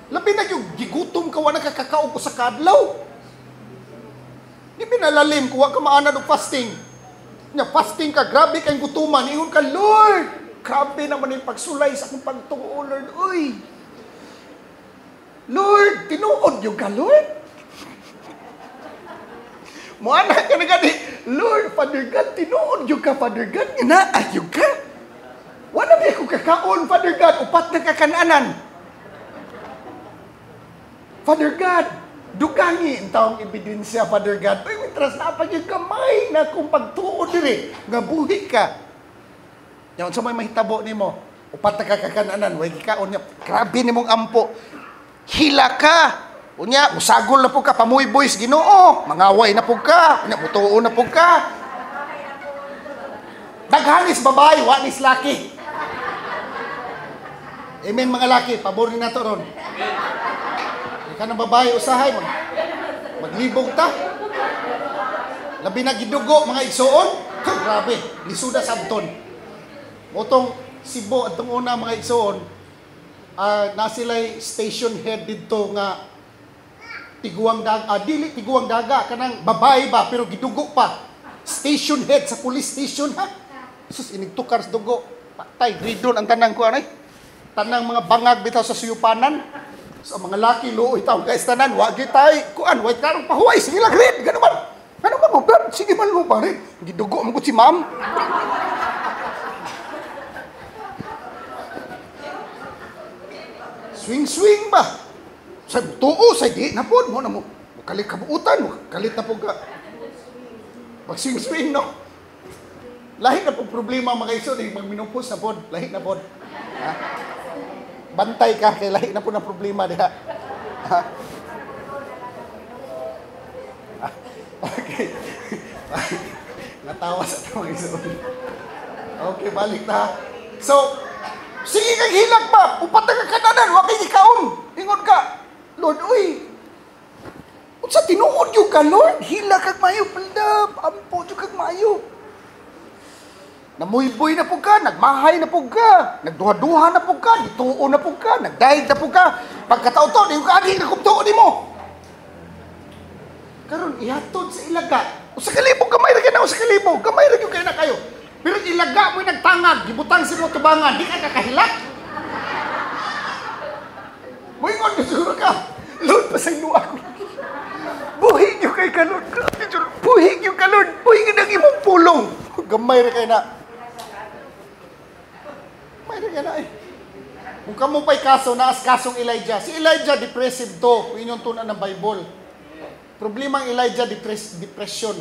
Labi na yung gigutom ka, wala nakakakaog ko sa kadlaw. Di pinalalim, kuha ka maanad o fasting. Nya fasting ka, grabe kayong gutuman. Ingon ka, Lord, grabe naman yung pagsulay sa akong pagtuo, Lord. Uy, Lord, tinuod yung ka, Lord. Muana ka na gani, Lord, Father God, tinuod yung ka, Father God. Inaayog ka. Wala ba yung kakaon, Father God, upat na kakananan. Father God, dugangi ang taong ebidensya, Father God. Uy, mitras na pa yung kamay na kung pagtuo diri, nga buhi ka. Yan, sa may mahitabo ni mo, upat na kakakananan, way kikaon niya, grabe ni mong ampo. Hila ka. Unya, usagol na po ka, pamuy boys, Ginoo. Mangaway na po ka. Unya, mutuo na po ka. Daghanis babae, wanis laki. Amen mga laki, paborin na to ron. Ka ng babae usahay mo. Maglibog ta. Labi na gidugo mga igsoon. Grabe, lisuda sabton. Motong Cebu atong una mga igsoon, na sila'y station head dito nga tiguang daga, dili tiguang daga kanang babae ba pero gidugo pa. Station head sa police station ha. Sus inigtukar sa dugo. Patay gridon ang tanang ko anay. Tanang mga bangag bitaw sa suyupanan. So mga laki luoy taw guys tanan wag tay kuan way karong pahuway sige lang red gano man mo brad sige man mo pare gidugo mo ko si ma'am swing ba sa tuo sa di na pod mo na mo kalit kabuutan mo kalit na po ka mag swing no lahi na po problema mga iso di magminupos na pod lahi na pod ha. Bantay ka, kay lahi na po ng problema diha. Okay. Natawa sa tawag iso. Okay, balik na. So, sige kang hilak ba? Upat na kananan, wag kay ikaon. Ingon ka. Lord, uy. Unsa tinuod yung ka, Lord? Hilak kag mayo, paldab. Ampo yung kag mayo. Namuyboy na po ka, nagmahay na po ka, nagduha-duha na po ka, nituo na po ka, nagdahig na po ka. Pagkatao to, yung kaaging nakumtuo ni mo. Karon ihatod sa ilaga. O sa kalibog, gamay ra kayo na, o sa kalibog, gamay ra kayo na kayo. Pero ilaga mo'y nagtangag, gibutang sa mo tubangan, di ka kakahilak. Mo'y ngon, siguro ka, Lord, pasayno ako. Buhig yung kay ka, Lord. Buhig yung ka, Lord. Buhig yung nang imong pulong. Gamay ra kayo na. yan na eh. Kung kamo pa'y kaso, naas kasong Elijah. Si Elijah, depressive to. Kung inyong tunan ng Bible. Problema ang Elijah, depression.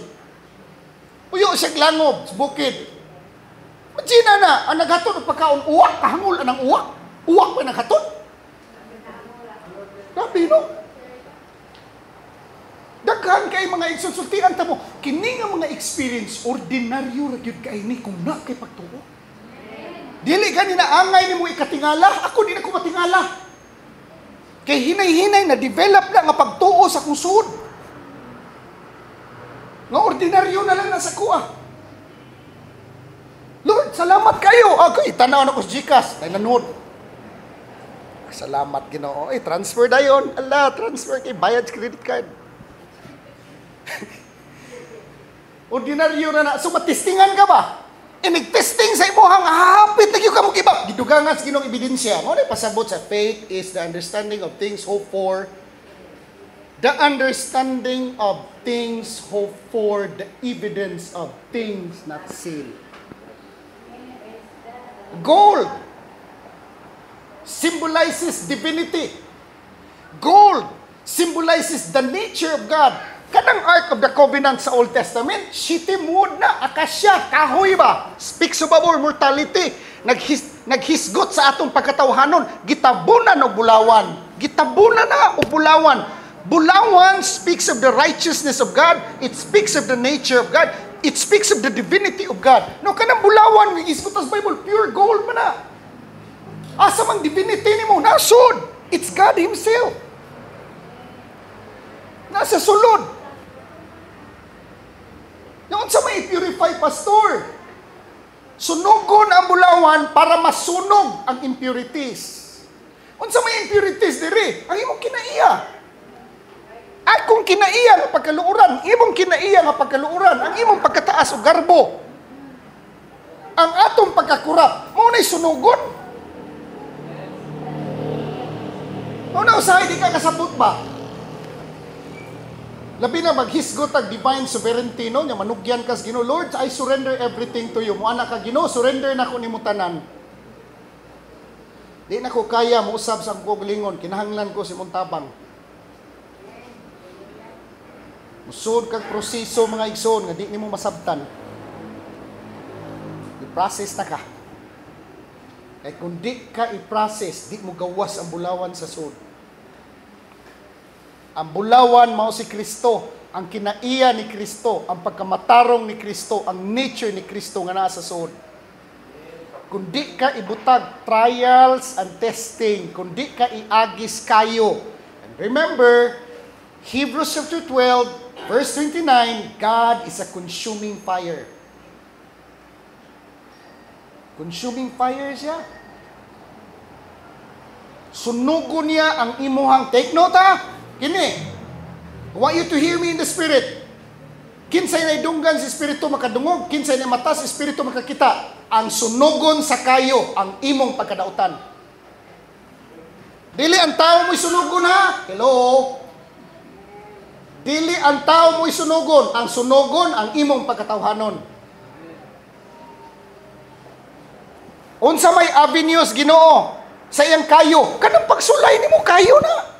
Uyo siya langob, sa bukid. Magina na, ang naghatod ng pagkaon, uwak, kahangol, anang uwak. Uwak pa naghatod. Grabe, no? Daghan kay mga igsusultian ta mo. Kini nga mga experience, ordinaryo ra gyud kay ni kung na kay pagtuo. Dili gani na angay nimo ikatingala, ako di na ko matingala. Kay hinay-hinay na develop na nga pagtuo sa kusod. Nga ordinaryo na lang nasa kuha. Lord, salamat kayo. Ako itanaw na ko sa GCash, tay nanood. Salamat Ginoo. Transfer dayon. Allah, transfer kay bayad sa credit card. Ordinaryo na. So matistingan ka ba? Nag-testing sa imuhang hapit na ka mo giba. Gidugangan sa Ginoong ebidensya. Mo na pasabot sa faith is the understanding of things hoped for. The understanding of things hoped for, the evidence of things not seen. Gold symbolizes divinity. Gold symbolizes the nature of God. Kanang Ark of the Covenant sa Old Testament, shittim wood na, akasya, kahoy ba? Speaks of our mortality. Naghisgot sa atong pagkatawhanon. Gitabunan o bulawan. Gitabunan na o bulawan. Bulawan speaks of the righteousness of God. It speaks of the nature of God. It speaks of the divinity of God. No, kanang bulawan, isgot sa Bible, pure gold man na. Asa mang divinity ni mo, nasod. It's God Himself. Nasa sulod. Noon sa may purify, pastor. Sunugon ang bulawan para masunog ang impurities. Unsa may impurities diri? Ang imong kinaiya. Akong kinaiya nga pagkaluuran, imong kinaiya nga pagkaluuran, ang imong pagkataas o garbo. Ang atong pagkakurap, mo na'y sunugon. Mo na usahay di ka kasabot ba? Labi na maghisgot ang divine sovereignty no, nya manugyan kas Ginoo, Lord, I surrender everything to you. Mo ana ka Ginoo, surrender na ko nimo tanan. Di na ko kaya mo usab sa akong lingon, kinahanglan ko si mong tabang. Musud kag proseso mga igsoon nga di nimo masabtan. I-process na ka. Kay kung di ka i-process, di mo gawas ang bulawan sa sud. Ang bulawan mao si Kristo, ang kinaiya ni Kristo, ang pagkamatarong ni Kristo, ang nature ni Kristo nga naa sa suod. Kung di ka ibutag trials and testing, kung di ka iagis kayo. And remember, Hebrews chapter 12, verse 29, God is a consuming fire. Consuming fire siya. Sunugon niya ang imuhang, take note ha, kini, I want you to hear me in the spirit. Kinsay na idunggan si espiritu makadungog, kinsay na mata si espiritu makakita. Ang sunugon sa kayo, ang imong pagkadautan. Dili ang tao mo'y sunugon ha? Hello? Dili ang tao mo'y sunugon. Ang sunugon, ang imong pagkatawhanon. Unsa may avenues Ginoo sa iyang kayo. Kanang pagsulay nimo kayo na.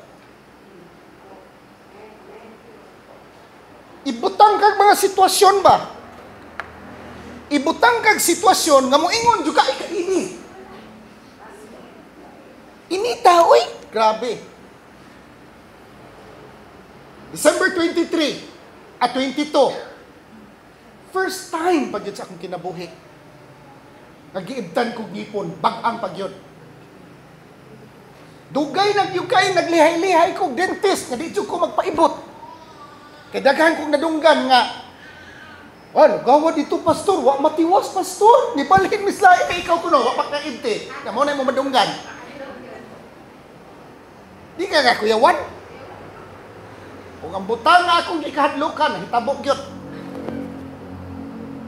Ibutang kag mga sitwasyon ba? Ibutang kag sitwasyon nga moingon jud ka ini. Inita oy, grabe. December 23 at 22. First time pag sa akong kinabuhi. Nagiibtan kog ngipon, bag-ang pagyod. Dugay nagyugay, naglihay-lihay kog dentist nga di jud ko magpaibot. Kay daghan kong nadunggan nga, gawa dito pastor, wa matiwas pastor, ni palhin mislain kay ikaw kuno, wa pagkainti. Na mo na mo madunggan. Di ka nga kuyawan. Kung ang butang nga akong ikahadlukan, hitabok gyud.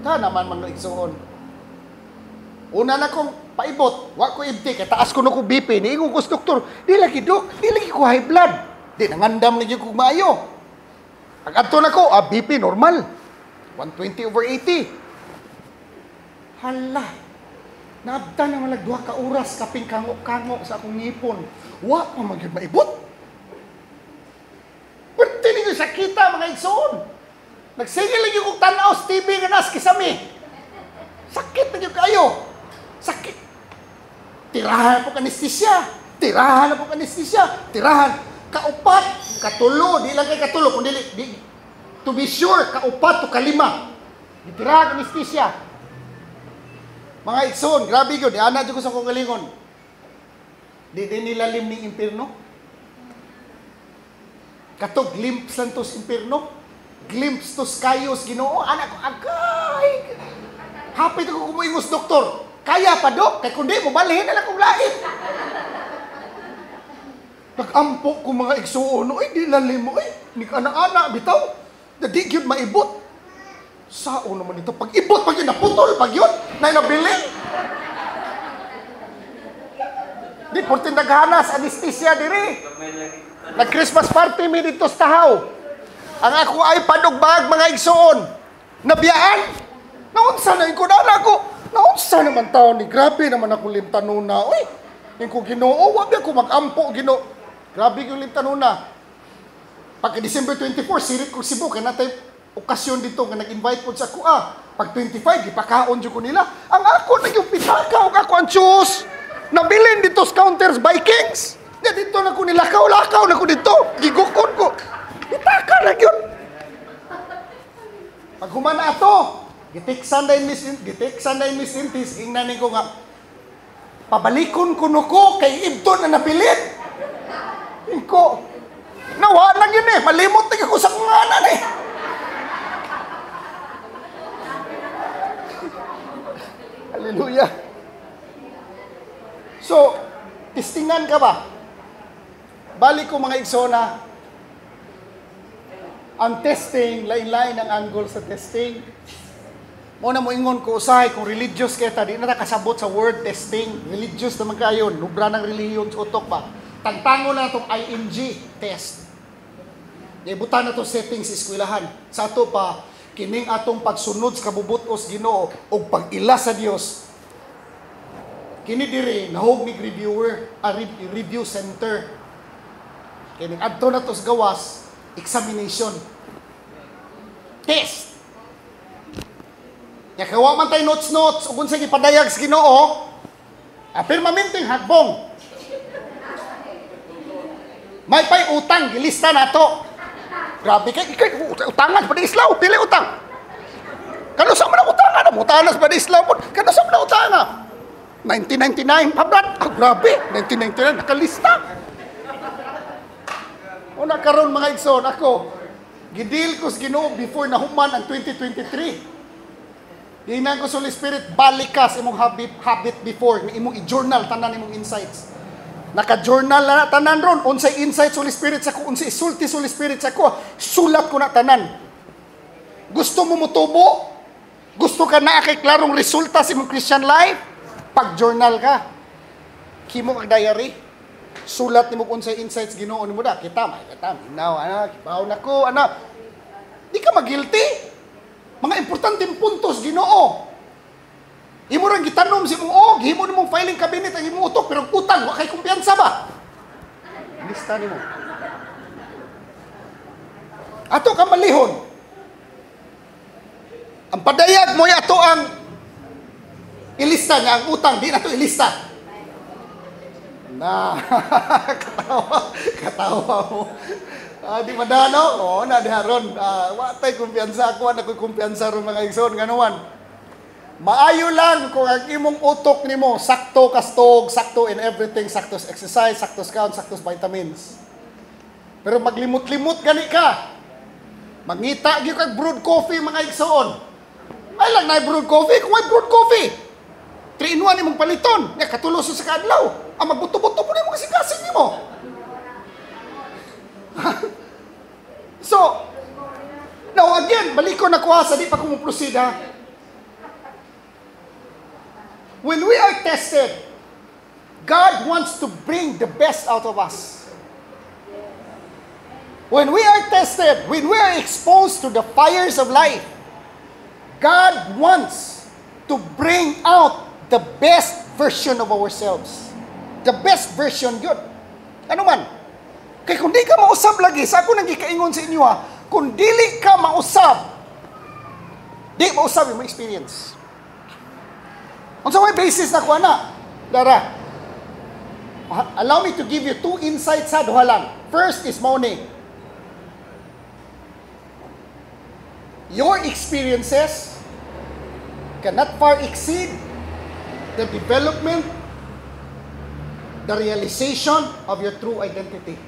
Ta naman mga igsoon. Una na kong paibot, wa ko ibti, kay taas ko na ko BP, niingon ko sa doktor, di lagi dok, di lagi ko high blood. Di nangandam lagi ko maayo. Pag adto na ko, BP normal. 120/80. Hala. Naabtan na malag 2 ka oras kaping kango-kango sa akong ngipon. Wa pa magyud maibot. Perti ninyo sakita mga igsoon. Nagsingil lagi kong tanaw sa TV nga nas kisami. Sakit na kayo. Sakit. Tirahan po anesthesia. Tirahan po anesthesia. Tirahan. Kaupat, katulo. Di lang kay katulo. Kung to be sure, kaupat to kalima. Tirahan anesthesia. Mga igsoon, grabe yun. Di anak ko sa kong galingon. Di nilalim ni impirno. Kato, glimpse lang to sa impirno. Glimpse to kayos, Ginoo. Anak ko, agay. Hapit ako kumuingos, doktor. Kaya pa, dok. Kaya kundi mo, balihin na lang kong lain. Nag-ampo ko mga igsoon. Ay, di lalim mo. Ay, ni anak-anak, bitaw. Di yun maibot. Sao naman ito? Pag ibot, pag yun, naputol, pag yun, na inabiling. Di, portin naghanas, anesthesia diri. Nag-Christmas party mi dito sa tahaw. Ang ako ay padugbag mga igsoon. Nabiyaan. Naunsa na ko na ako. Naunsa naman tao ni grabe naman ako limtanuna. Uy, yung ko Ginoo, wag ako mag-ampo Ginoo. Grabe yung limtanuna. Pagka December 24, sirit ko Cebu kay natay okasyon dito nga nag-invite po sa ako. Pag 25, ipakaon jud ko nila. Ang ako nagyupitaka og ako ang Diyos. Nabilin dito sa Counters Vikings. Ya dito na ko nilakaw-lakaw na ko dito. Gigukon ko. Itaka na yun. Pag humana ato, gitiksan na yung Miss Intis, ingnanin ko nga, pabalikon ko nuko kay Ibton na nabilin. Ko, nawa lang yun eh. Malimot na ako sa kunganan eh. Hallelujah. So, testingan ka ba? Balik ko mga igsona, ang testing, lain-lain ang angle sa testing. Muna mo ingon ko usahay kung religious kita, di na nakasabot sa word testing. Religious naman kayo, nubra ng reliyon sa utok ba? Tagtango na itong ING test. Ibutan na itong settings sa eskwelahan. Sa ato pa, kining atong pagsunod sa kabubutos Ginoo o pag-ila sa Dios. Kini diri nahog ni reviewer, review center. Kining adto na to sa gawas, examination. Test. Ya kawa man tay notes ug unsa gipadayag sa Ginoo? Permanenteng hagbong. May pay utang gilista nato. Grabe kay utangan pa di Islaw, pili utang. Kano sa man utangan mo tanas pa di Islaw pod. Kano sa man utangan? 1999 pabrat. Grabe, 1999 nakalista. Una karon mga igsoon ako gidil ko sa Ginoo before nahuman ang 2023. Dinan ko sa Holy Spirit, balik ka sa imong habit before, imong i-journal, tanan imong insights. Naka-journal na tanan ron, unsay insights Holy Spirit sa ko, unsay isulti Holy Spirit sa ko, sulat ko na tanan. Gusto mo mutubo? Gusto ka na kay klarong resulta sa imong Christian life? Pag-journal ka. Himo kag diary. Sulat nimo unsay insights Ginoo nimo da, kita, now, kibaw na ko, di ka mag-guilty. Mga importanteng puntos Ginoo. Imo ra gitanom si imong himo nimong filing cabinet ang imong utok pero utang wa kay kumpiyansa ba? Lista nimo. Ato ka malihon. Ang padayag mo ato ang ilista nga ang utang di na to ilista. Na katawa mo. Di madano, na diharon. Watay kumpiyansa ako, na ko'y kumpiyansa ron mga igsoon, ganuan. Maayo lang kung ang imong utok nimo sakto kastog, sakto in everything, sakto sa exercise, sakto sa count, sakto sa vitamins. Pero maglimot-limot gani ka. Mangita gyud kag brewed coffee mga igsoon. Ay lang na brewed coffee, kung may brewed coffee. 3-in-1 imong paliton, nga katulos sa kadlaw. Ang magbuto-buto mo na imong kasing nimo. So, now again, balik ko na kuha sa di pa kung proceed ha. When we are tested, God wants to bring the best out of us. When we are tested, when we are exposed to the fires of life, God wants to bring out the best version of ourselves. The best version yun. Ano man? Kaya kung di ka mausab lagi, sa ako nang ikaingon sa inyo kung dili ka mausab, di mausab yung experience. Kung sa may basis na ko na, Dara, allow me to give you 2 insights sa duha lang. First is Mone. Your experiences cannot far exceed the development, the realization of your true identity.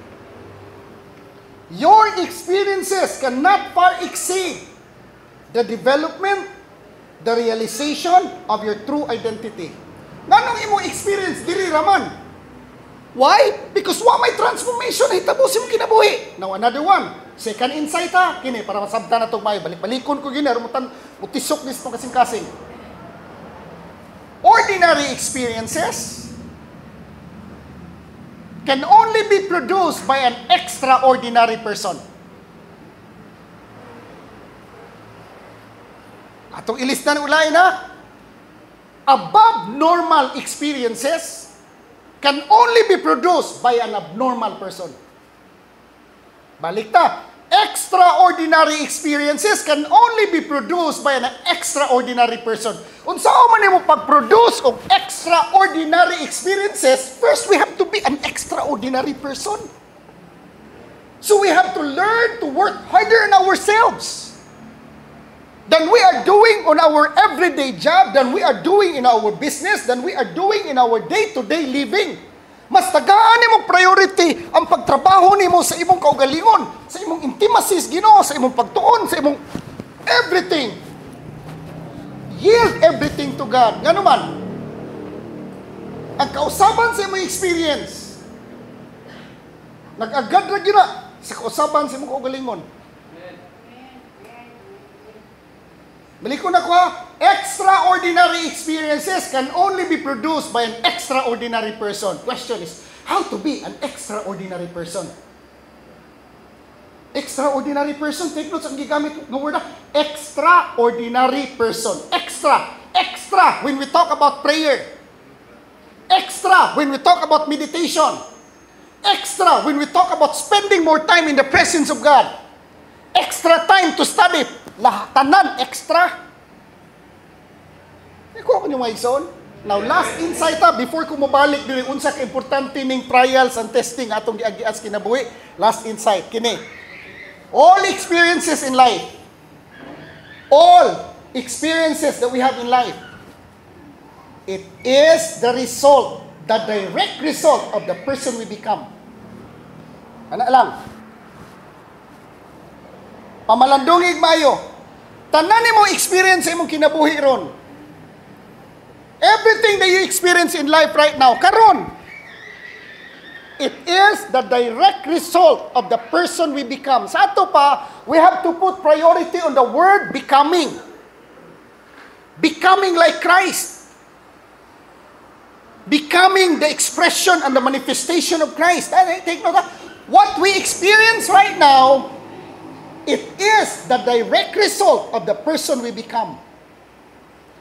Your experiences cannot far exceed the development, the realization of your true identity. Nganong imo experience diri raman? Why? Because wa may transformation hitabo sa imong kinabuhi. Now another one, second insight kini para masabtan natong may balik-balikon ko gini rumutan utisok nis tong kasing-kasing. Ordinary experiences can only be produced by an extraordinary person. Atong ilista ng ulay na, above normal experiences can only be produced by an abnormal person. Balik ta, extraordinary experiences can only be produced by an extraordinary person. Unsao man nimo pag-produce og extraordinary experiences, first we have to be an extraordinary person. So we have to learn to work harder on ourselves than we are doing on our everyday job, than we are doing in our business, than we are doing in our day-to-day living. Mas tagaan nimo priority ang pagtrabaho nimo sa imong kaugalingon, sa imong intimacy sa Ginoo, sa imong pagtuon, sa imong everything. Yield everything to God. Ngano man? Ang kausaban sa imong experience, nag-agad ra gyud sa kausaban sa imong kaugalingon. Balik ko na ko extraordinary experiences can only be produced by an extraordinary person. Question is, how to be an extraordinary person? Extraordinary person, take notes ang gigamit ng word extraordinary person. Extra when we talk about prayer. Extra when we talk about meditation. Extra when we talk about spending more time in the presence of God. Extra time to study. Tanan extra. Ikaw ko yung mga igsoon. Now, last insight before ko mabalik dili unsa ka importante ning trials and testing atong giagias kinabuhi. Last insight kini. All experiences in life, all experiences that we have in life, it is the result, the direct result of the person we become. Ana lang. Pamalandungig maayo. Tanan nimo experience sa imong kinabuhi ron. Everything that you experience in life right now, karon, it is the direct result of the person we become. Sa ato pa, we have to put priority on the word becoming. Becoming like Christ. Becoming the expression and the manifestation of Christ. Take note. What we experience right now, it is the direct result of the person we become.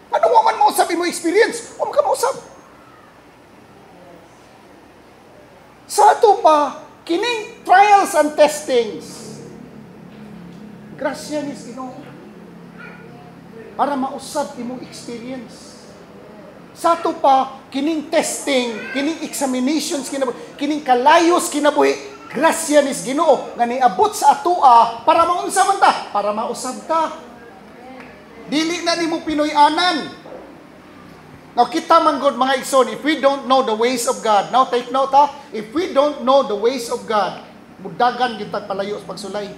Ano mo man mausap mo experience? Huwag ka mausap. Sa ato pa, kining trials and testings, grasya ni Ginoo para mausap imong experience. Sa ato pa, kining testing, kining examinations kinabuhi, kining kalayos kinabuhi, grasya ni Ginoo nga niabot sa atoa para maunsa man ta, para mausab ta. Dili na nimo Pinoy-anan. Now kita man gud mga igsoon, if we don't know the ways of God, now take note if we don't know the ways of God, mudagan gyud tag palayo sa pagsulay.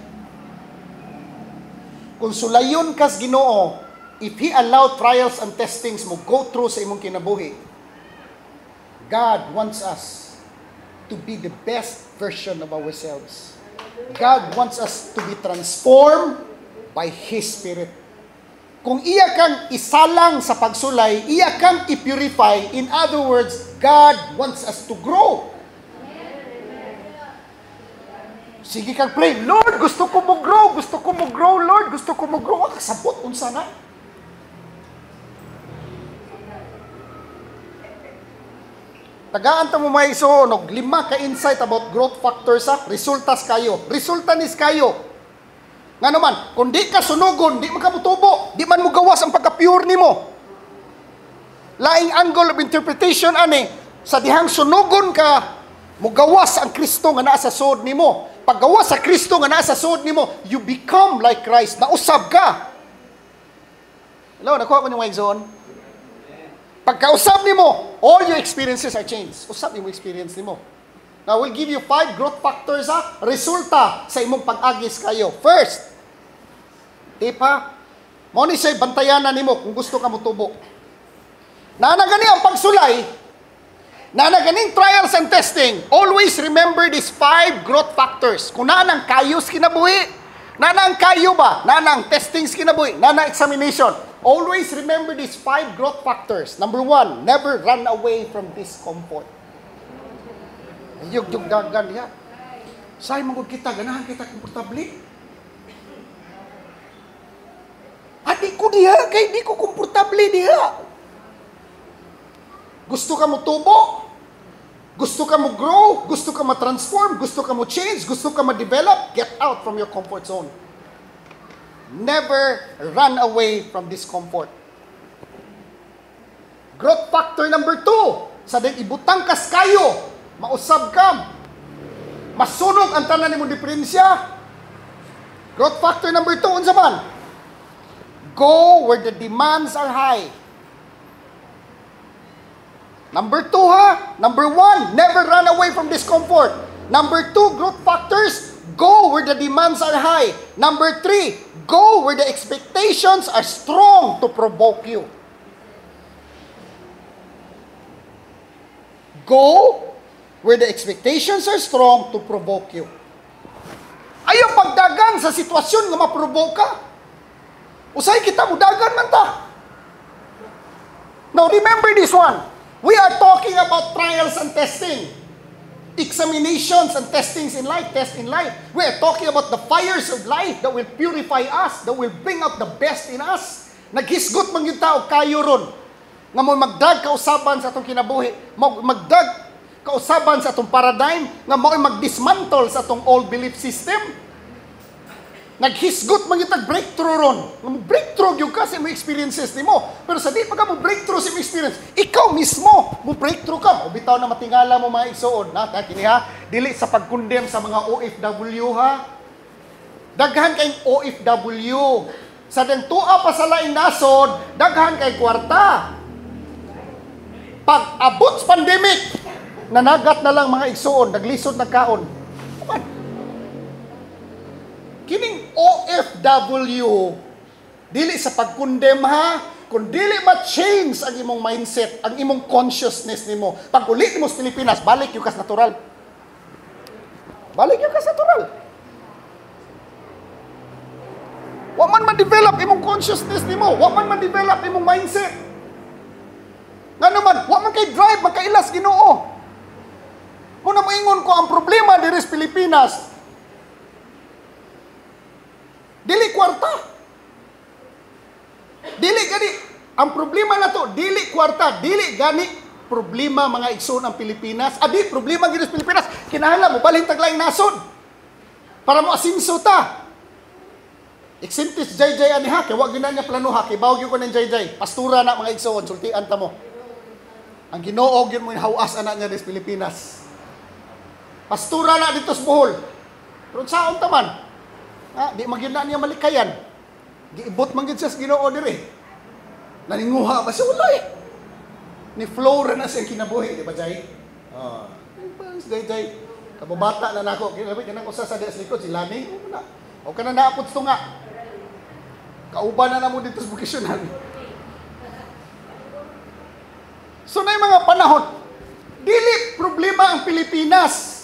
Kung sulayon kas Ginoo, if He allow trials and testings mo go through sa imong kinabuhi, God wants us to be the best version of ourselves. God wants us to be transformed by His Spirit. Kung iya kang isalang sa pagsulay, iya kang i-purify, in other words, God wants us to grow. Sige kang pray, Lord, gusto ko mo grow, Lord, gusto ko mo grow. Kasabot, unsa na? Tagaan ta mo may og 5 ka insight about growth factors sa resultas kayo. Resulta nis kayo. Nga naman, kung di ka sunugon, di man ka mutubo, di man mo gawas ang pagka-pure nimo. Laing angle of interpretation ani, sa dihang sunugon ka, mo gawas ang Kristo nga naa sa suod nimo. Pag gawas sa Kristo nga naa sa suod nimo, you become like Christ. Nausab ka. Hello, nakuha ko yung mic zone. Pagkausap nimo, all your experiences are changed. Usap nimo experience nimo. Now, we'll give you 5 growth factors ha, resulta sa imong pag-agis kayo. First, tip ha, mo ni say bantayan na nimo kung gusto ka motubo. Nanagani ang pagsulay, nanaganing trials and testing, always remember these 5 growth factors. Kung nanang kayos kinabuhi, nanang kayo ba, nanang testings kinabuhi, nanang examination, always remember these 5 growth factors. Number 1, never run away from discomfort. Yung dagan niya. Say mangod kita, ganahan kita komportable. Adi ko diha, kay di ko komportable diha. Gusto ka mo tubo? Gusto ka mo grow? Gusto ka ma-transform? Gusto ka mo change? Gusto ka ma-develop? Get out from your comfort zone. Never run away from discomfort. Growth factor number 2, sa din ibutang kas kayo, mausab ka, masunog ang tanan nimong diferensya. Growth factor number 2, unsa man? Go where the demands are high. Number 2 ha, number 1, never run away from discomfort. Number 2, growth factors, go where the demands are high. Number 3, go where the expectations are strong to provoke you. Go where the expectations are strong to provoke you. Ayaw pagdagang sa sitwasyon nga ma-provoke ka. Usay kita mo dagan man ta. Now remember this one. We are talking about trials and testing. Examinations and testings in life, test in life. We are talking about the fires of life that will purify us, that will bring out the best in us. Naghisgot man yung tao kayo ron. Nga mo magdag kausaban sa atong kinabuhi. Magdag kausaban sa atong paradigm. Nga mo mag-dismantle sa atong old belief system. Naghisgot man yung breakthrough ron. Nga mo breakthrough yung kasi mo experiences ni mo. Pero sa di pa ka mo breakthrough sa mo experience, ikaw mismo mo breakthrough ka. O bitaw na matingala mo mga igsoon. Kini ha, dili sa pagkondem sa mga OFW ha. Daghan kayong OFW. Sa den tua pa sa lain nasod, daghan kay kwarta. Pag abot sa pandemic, nanagat na lang mga igsoon, naglisod na kaon. Kining OFW, dili sa pagkondem ha, kung dili ma-change ang imong mindset, ang imong consciousness nimo. Pag ulit mo sa Pilipinas, balik yung kas natural. Balik yung kas natural. Wa man ma-develop imong consciousness nimo, wa man ma-develop imong mindset. Nga naman, wa man kay drive, makailas Ginoo. Muna moingon ko ang problema diri sa Pilipinas, dili kwarta. Dili gani. Ang problema na to, dili kwarta, dili gani problema mga igsoon ang Pilipinas. Adi, problema gini sa Pilipinas. Kinahanglan mo balhin taglaing nasod. Para mo asinso ta. Exentis JJ ani ha, kay wag gyud na niya planuha, kay bawag ko ng JJ. Pastura na mga igsoon, sultian ta mo. Ang Ginoo gyud mo hawas ana niya sa Pilipinas. Pastura na dito sa Bohol. Pero saon ta man? Di magyud na niya malikayan. Giibot man gyud siya sa Ginoo diri. Naninguha ba siya ulay? Ni Flora na siya kinabuhi, di ba Jay? Jay, kababata na nako. Kinabi kanang usa sa dias likod si Lani. O kana naapot to nga. Kauban na namo dito sa vocational. So na mga panahon, dili problema ang Pilipinas.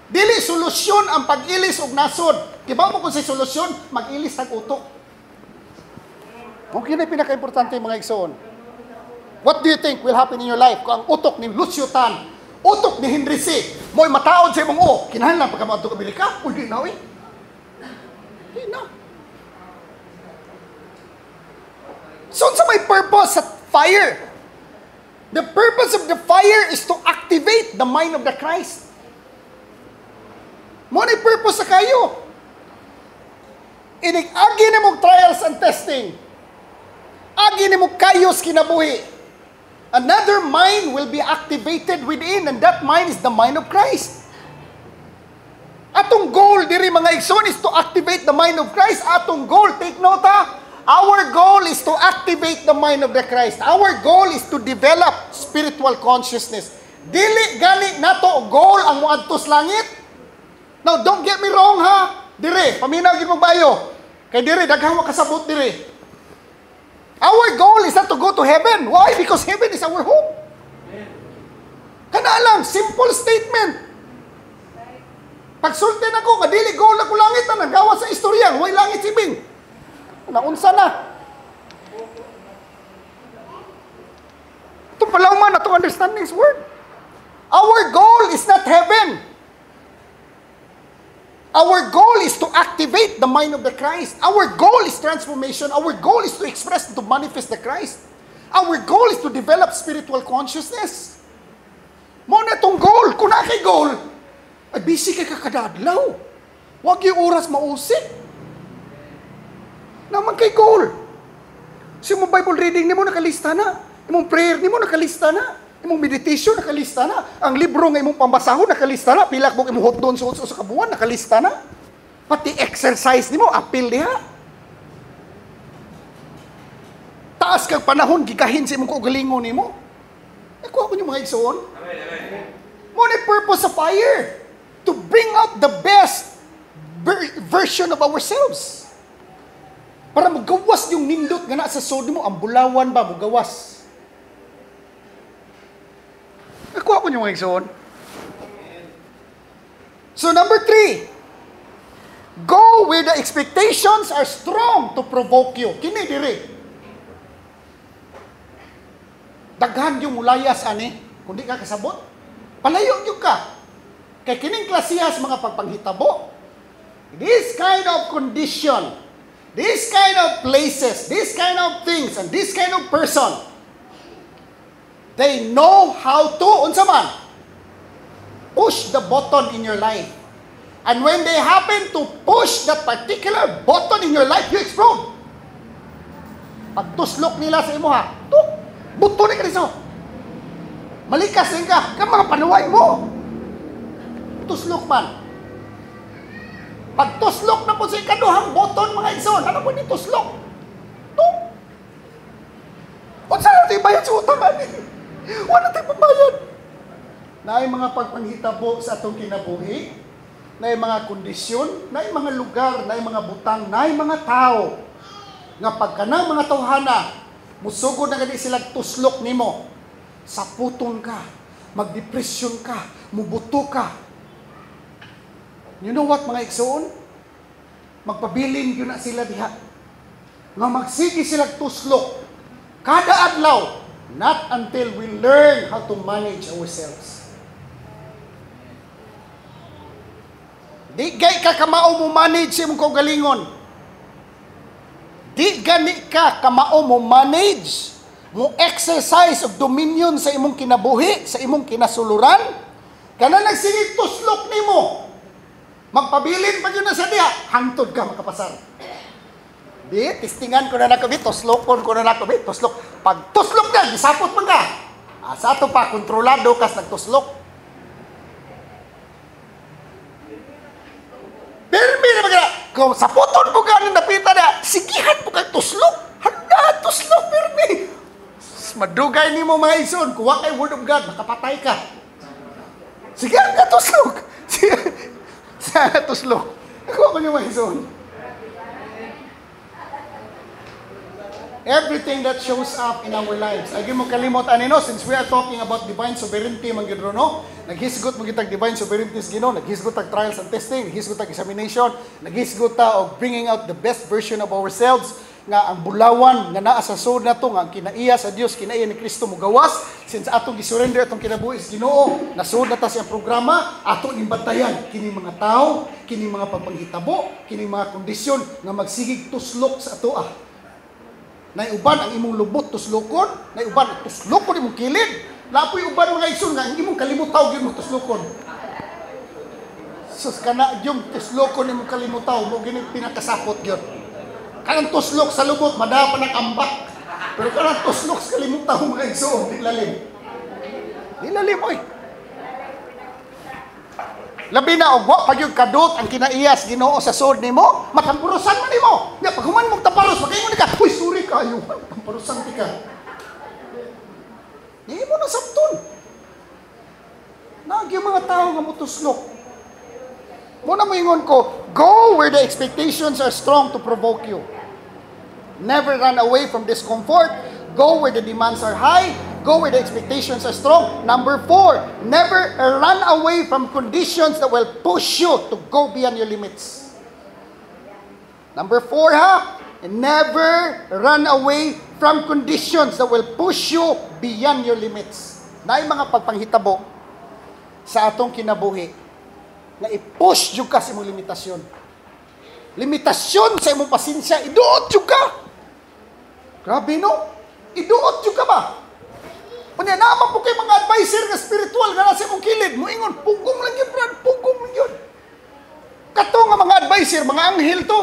Dili solusyon ang pag-ilis og nasod. Kibaw mo kung sa solusyon, mag-ilis tag utok. Okay na pinaka-importante mga igsoon. What do you think will happen in your life kung ang utok ni Lucio Tan, utok ni Henry C, mo'y mataod sa imong kinahanglan pagka maadto ka Amerika? Hindi na Hindi na. So sa may purpose sa fire.
The purpose of the fire is to activate the mind of the Christ. Mo ni purpose sa kayo. Inig-agi ni mong trials and testing. Agi ni mong kayos kinabuhi. Another mind will be activated within, and that mind is the mind of Christ. Atong goal diri mga igsoon is to activate the mind of Christ. Atong goal, take note ha. Our goal is to activate the mind of the Christ. Our goal is to develop spiritual consciousness. Dili gani nato goal ang muadtos langit. Now, don't get me wrong ha. Dire, paminaw gid mo bayo. Kay dire daghang makasabot dire. Our goal is not to go to heaven. Why? Because heaven is our home. Kana lang, simple statement. Pagsulti na ko, kadili goal na ko langit na nagawa sa istorya. Way langit sibing. Naunsa na. Ito pala man na to understand this word. Our goal is not heaven. Our goal is to activate the mind of the Christ. Our goal is transformation. Our goal is to express and to manifest the Christ. Our goal is to develop spiritual consciousness. Mo na itong goal. Kung na kay goal, ay busy kay kakadadlaw. Huwag yung oras mausik. Naman kay goal. So yung Bible reading ni mo nakalista na. Yung prayer ni mo nakalista na. Yung meditation nakalista na. Ang libro ng imong pambasahon nakalista na. Pilak mo imong hotdon sa kabuan nakalista na. Pati exercise ni mo, apil diha. Taas kang panahon, gikahin sa imong kaugalingon ni mo. Kuha ko yung mga igsoon. Mo ni purpose of fire. To bring out the best version of ourselves. Para magawas yung nindot nga na sa sod mo, ang bulawan ba, magawas. Nakuha ko yung mga igsoon. So number 3, go where the expectations are strong to provoke you. Kini diri. Daghan yung mulayas ani, kundi ka kasabot. Palayo yung ka. Kay kining klasihas mga pagpanghitabo. This kind of condition, this kind of places, this kind of things, and this kind of person, they know how to, unsa man, push the button in your life. And when they happen to push that particular button in your life, you explode. Pagtuslok nila sa imo ha, buto ni Kristo. Malikas din ka, mga panuway mo. Tuslok man. Pag tuslok na po sa ikaduhang button, mga igsoon, ano po ni tuslok? Tung! O saan natin bayad sa utang ani? Wala natin pabayad. Naay mga pagpanghitabo sa atong kinabuhi, naay mga kondisyon, naay mga lugar, naay mga butang, naay mga tao, nga pagkanang mga tawhana, musugod na gani sila tuslok nimo, saputon ka, magdepresyon ka, mubuto ka. You know what, mga igsoon? Magpabilin yun na sila diha. Nga magsige sila tuslok. Kada adlaw, not until we learn how to manage ourselves. Di gay ka kamao mo manage imong kaugalingon. Di gani ka kamao mo manage, mo exercise of dominion sa imong kinabuhi, sa imong kinasuluran. Kana nagsige tuslok nimo. Magpabilin pag yun na sa diha, hangtod ka makapasar. Di, testingan ko na nakabit, tuslokon ko na nakabit, tuslok. Pag tuslok na, gisapot man ka. Sa ato pa, kontrolado kas nagtuslok. Permi na magana, kung saputon po ka nang napita na, sigihan po ka tuslok. Handa, tuslok, permi. Madugay ni mo mga ison, kuha kay word of God, makapatay ka. Sigihan ka tuslok. Sa tuslok. Kuha ko yung mga ison. Everything that shows up in our lives. Agi mo kalimot anino, since we are talking about divine sovereignty, manggidro no? Naghisgot mo kitag divine sovereignty Ginoo, naghisgot tag trials and testing, naghisgot tag examination, naghisgot ta og bringing out the best version of ourselves, nga ang bulawan nga naa sa sod nato nga ang kinaiya sa Dios, kinaiya ni Kristo mo gawas, since atong gisurrender atong kinabuhi sa Ginoo, nasud na ta siyang programa, ato imbantayan kining mga tao, kining mga pagpanghitabo, kining mga kondisyon nga magsigig tuslok sa ato Naiuban ang imong lubot tuslokon, naiuban ang tuslokon imong kilid. Lapoy uban mga igsoon nga ang imong kalimutaw gyud mo tuslokon. Sus kana yung tuslokon imong kalimutaw mo gini pinakasapot gyud. Kanang tuslok sa lubot madapan ang ambak. Pero kanang tuslok sa kalimutaw mga igsoon di lalim. Di lalim oy. Labi na og wa pagyud kadot ang kinaiyas Ginoo sa sod nimo, matampurusan man nimo. Nya pag human mo taparos, magaingon ka, "Uy, sorry kayo, tamparusan ti ka." Di mo na sabton. Nagi mga tao nga mutuslok. Muna mo ingon ko, go where the expectations are strong to provoke you. Never run away from discomfort. Go where the demands are high. Go where the expectations are strong. Number 4, never run away from conditions that will push you to go beyond your limits. Number 4 ha, never run away from conditions that will push you beyond your limits. Naay mga pagpanghitabo sa atong kinabuhi na i-push yung ka sa imong limitasyon. Limitasyon sa imong pasensya, iduot yung ka. Grabe no? Iduot yung ka ba? Unya naman po kay mga advisor nga spiritual nga nasa imong kilid, moingon pugong lang yun, brad, pugong lang yun. Kato nga mga advisor, mga anghel to.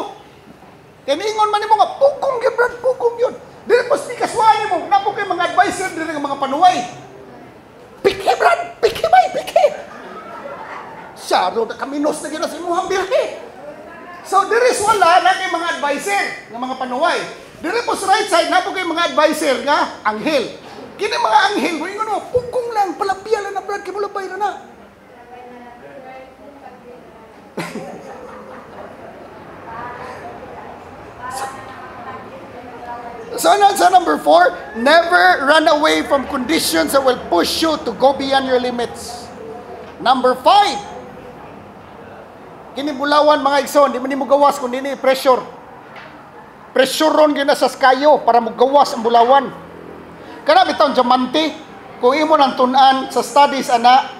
Kaya niingon man nimo nga pugong yun, brad, pugong yun. Dili po spikaswahan nimo, na po kay mga advisor dili nga mga panuway. Piki, brad, piki bay, piki. Saro na kaminos na gina sa imuhang birhe. So there is wala na kay mga advisor nga mga panuway. Dili po sa right side na po kay mga advisor nga anghel. Kini mga anghel, mo ingon mo, pugong lang, palabya lang na brad, kay mo labay na. So number 4, never run away from conditions that will push you to go beyond your limits. Number 5, kini bulawan mga igsoon, di man nimo gawas kundi ni pressure. Pressure ron gyud na sa kayo para mo gawas ang bulawan. Kana bitaw diamante, kung imo nang tun-an sa studies ana,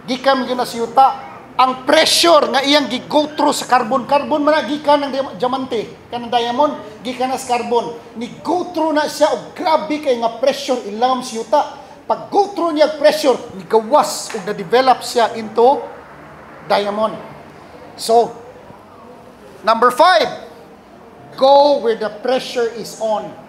gikan gyud na sa yuta, ang pressure nga iyang gi-go through sa carbon man gikan ng diamante, kanang diamond gikan na sa carbon, ni go through na siya og grabe kay nga pressure ilawom sa yuta. Pag go through niya pressure, ni gawas og na-develop siya into diamond. So, number 5, go where the pressure is on.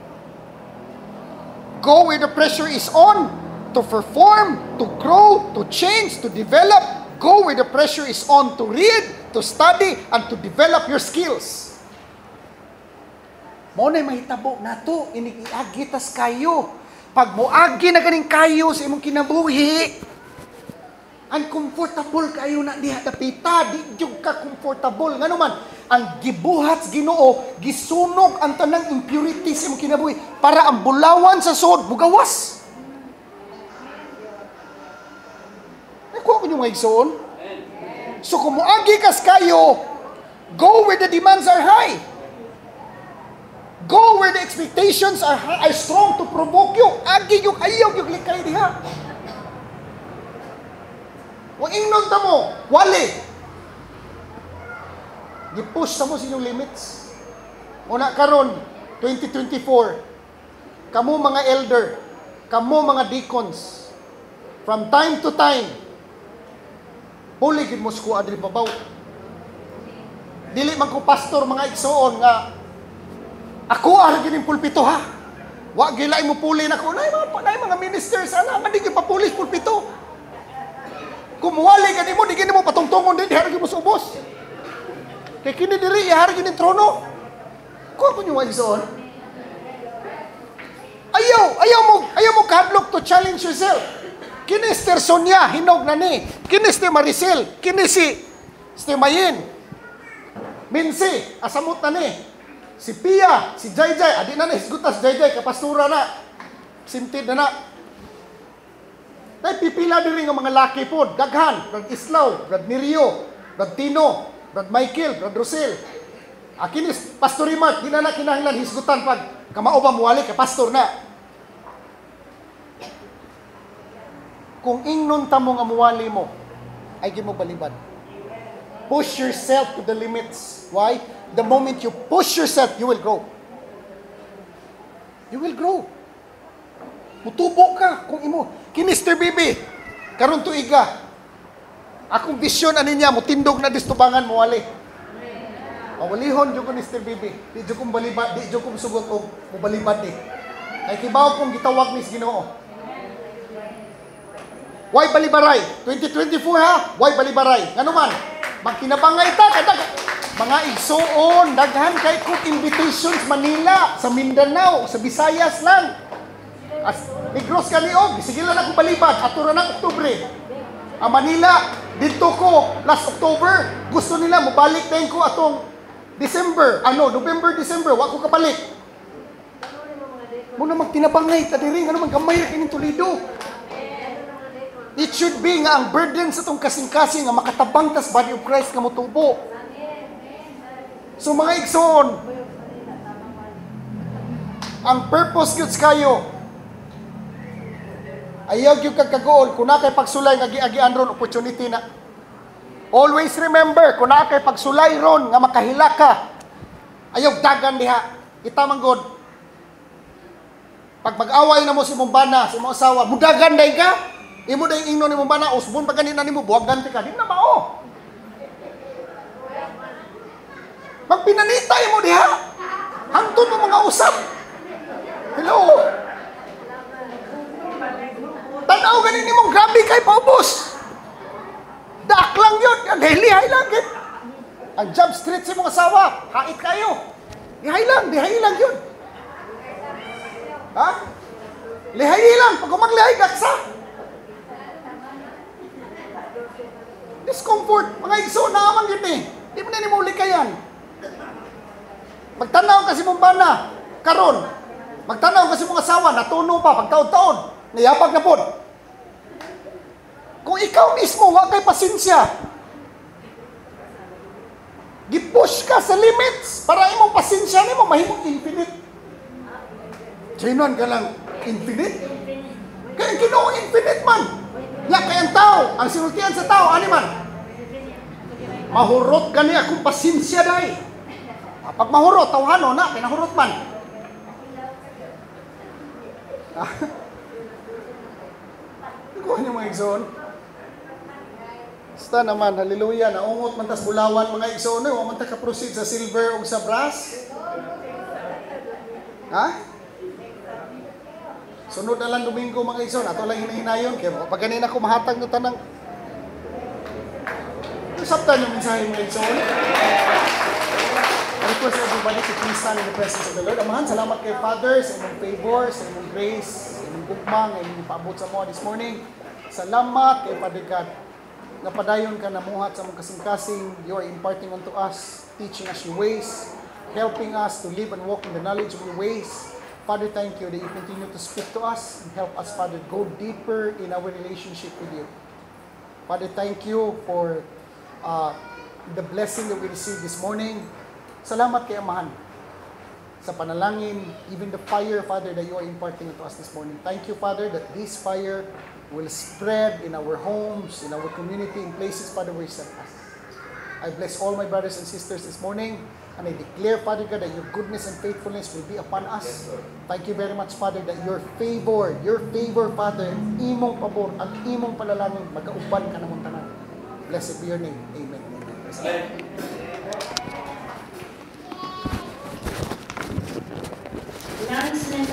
Go where the pressure is on to perform, to grow, to change, to develop. Go where the pressure is on to read, to study, and to develop your skills. Mo na mahitabo nato, inigiagitas kayo. Pag moagi na ganing kayo sa imong kinabuhi, uncomfortable kayo na diha dapita, di jud ka comfortable. Ngano man, ang gibuhat sa Ginoo, gisunog ang tanang impurities sa imong kinabuhi para ang bulawan sa suod bugawas. Nakuha ko yung mga igsoon. So kung moagi kas kayo, go where the demands are high. Go where the expectations are strong to provoke you. Agi yung ayaw yung likay diha. Wang ingnon ta mo, wali. Gipush sa mo sa inyong limits. Una karon 2024, kamo mga elder, kamo mga deacons, from time to time, huli gid mo ko adri babaw. Dili man ko pastor mga igsoon nga ako ara gining pulpito ha. Wa gilay mo puli na ko nay mga ministers ana nga di gyud papulis pulpito. Kumuwali ka mo, di gini mo patungtungon din, haragin mo sa ubos. Kaya kini diri, haragin yung trono. Kuha ko nyo wagsoon. Ayaw mo kahadlok to challenge yourself. Kini Esther Sonia, hinog na ni. Kini si Maricel, kini si Mayin. Minsi, asamot na ni. Si Pia, si Jayjay, adi na na, hisgutas Jayjay, kapastura na. Simtid na na. Dahil pipila din ang mga laki po, Daghan, Brad Islaw, Brad Mirio, Brad Tino, Brad Michael, Brad Rosel. Akinis, Pastor Rimat, di na na kinahanglan hisgutan pag kamao ba muwali ka pastor na. Kung ingnon tamong amuwali mo, ay di mo balibad. Push yourself to the limits. Why? The moment you push yourself, you will grow. You will grow. Mutubo ka kung imo. Kini Mr. Bibi, karon tuiga. Akong vision ani niya mutindog na distubangan mo wali. Mawalihon jud ko ni Mr. Bibi. Di jud kong balibad, di jud kong sugot og mobalibad ni. Kay kibaw kong gitawag ni Ginoo. Why balibaray? 2024 ha? Why balibaray? Ngano man? Magkinabangay ta kadag mga igsoon, daghan kay kong invitations Manila, sa Mindanao, sa Visayas lang. As Negros kaniog, sige lang ako balibad, ato ra ng Oktubre. Ang Manila, dito ko last October, gusto nila mobalik din ko atong December, November, December, wa ko kabalik. Muna magtinabangay ta diri ngano man gamay ra kining Toledo. It should be nga ang burden sa tong kasing-kasing nga makatabang tas body of Christ nga motubo. So mga igsoon, ang purpose gyud kayo ayaw gyud kag kagool kung na kay pagsulay nga giagian ron opportunity na. Always remember kung na kay pagsulay ron nga makahila ka. Ayaw dagan diha. Kita man god. Pag mag-away na mo si imong bana, si imong asawa, mudagan day ka. Imo day ingnon ni imong bana, usbon pa ganina nimo buwagan ka. Di na mao. Magpinanita mo diha. Hangtod mo mga usap. Hello. Tanaw ganin nimong grabe kay paubos. Dak lang yun. Lihay lang yun. Ang job street si mong asawa. Hait kayo. Lihay lang yun. Ha? Lihay lang. Pag umaglihay, gaksa. Discomfort. Mga igso na amang yun eh. Di mo na nimuli ka yan. Magtanaw kasi mong bana. Karon. Magtanaw kasi mong asawa. Natuno pa. Pagtaon-taon. Nayapag na po. Kung ikaw mismo, wag kay pasensya. Gipush ka sa limits para imong pasensya nimo mahimong infinite. Sinon ka lang infinite? Kaya Ginoo infinite man. Ya kay ang tao, ang sinultian sa tao ani man. Mahurot gani akong pasensya dai. Pag mahurot tawhano na pinahurot man. Ko niyo mga igsoon. Basta naman, hallelujah, naungot man tas bulawan mga igsoon, wa man ta ka-proceed sa silver o sa brass. Ha? Sunod na lang Domingo mga igsoon, ato lang hinahinayon kay pag ganina ko mahatag na tanang. Sabtan yung mensahe mga igsoon. I request everybody to please stand in the presence of the Lord. Amahan, salamat kay Father sa inyong favor, sa inyong grace, sa inyong gugmang, sa inyong paabot sa mga this morning. Salamat kay Father God. Napadayon ka namuhat sa mong kasing-kasing. You are imparting unto us, teaching us your ways, helping us to live and walk in the knowledge of your ways. Father, thank you that you continue to speak to us and help us, Father, go deeper in our relationship with you. Father, thank you for the blessing that we received this morning. Salamat kay Amahan sa panalangin, even the fire, Father, that you are imparting unto us this morning. Thank you, Father, that this fire will spread in our homes, in our community, in places, Father, where you sent us. I bless all my brothers and sisters this morning, and I declare, Father God, that your goodness and faithfulness will be upon us. Thank you very much, Father, that your favor, Father, imong pabor, at imong palalangin, magkauban ka namang tanan. Blessed be your name. Amen. Amen.
Lance na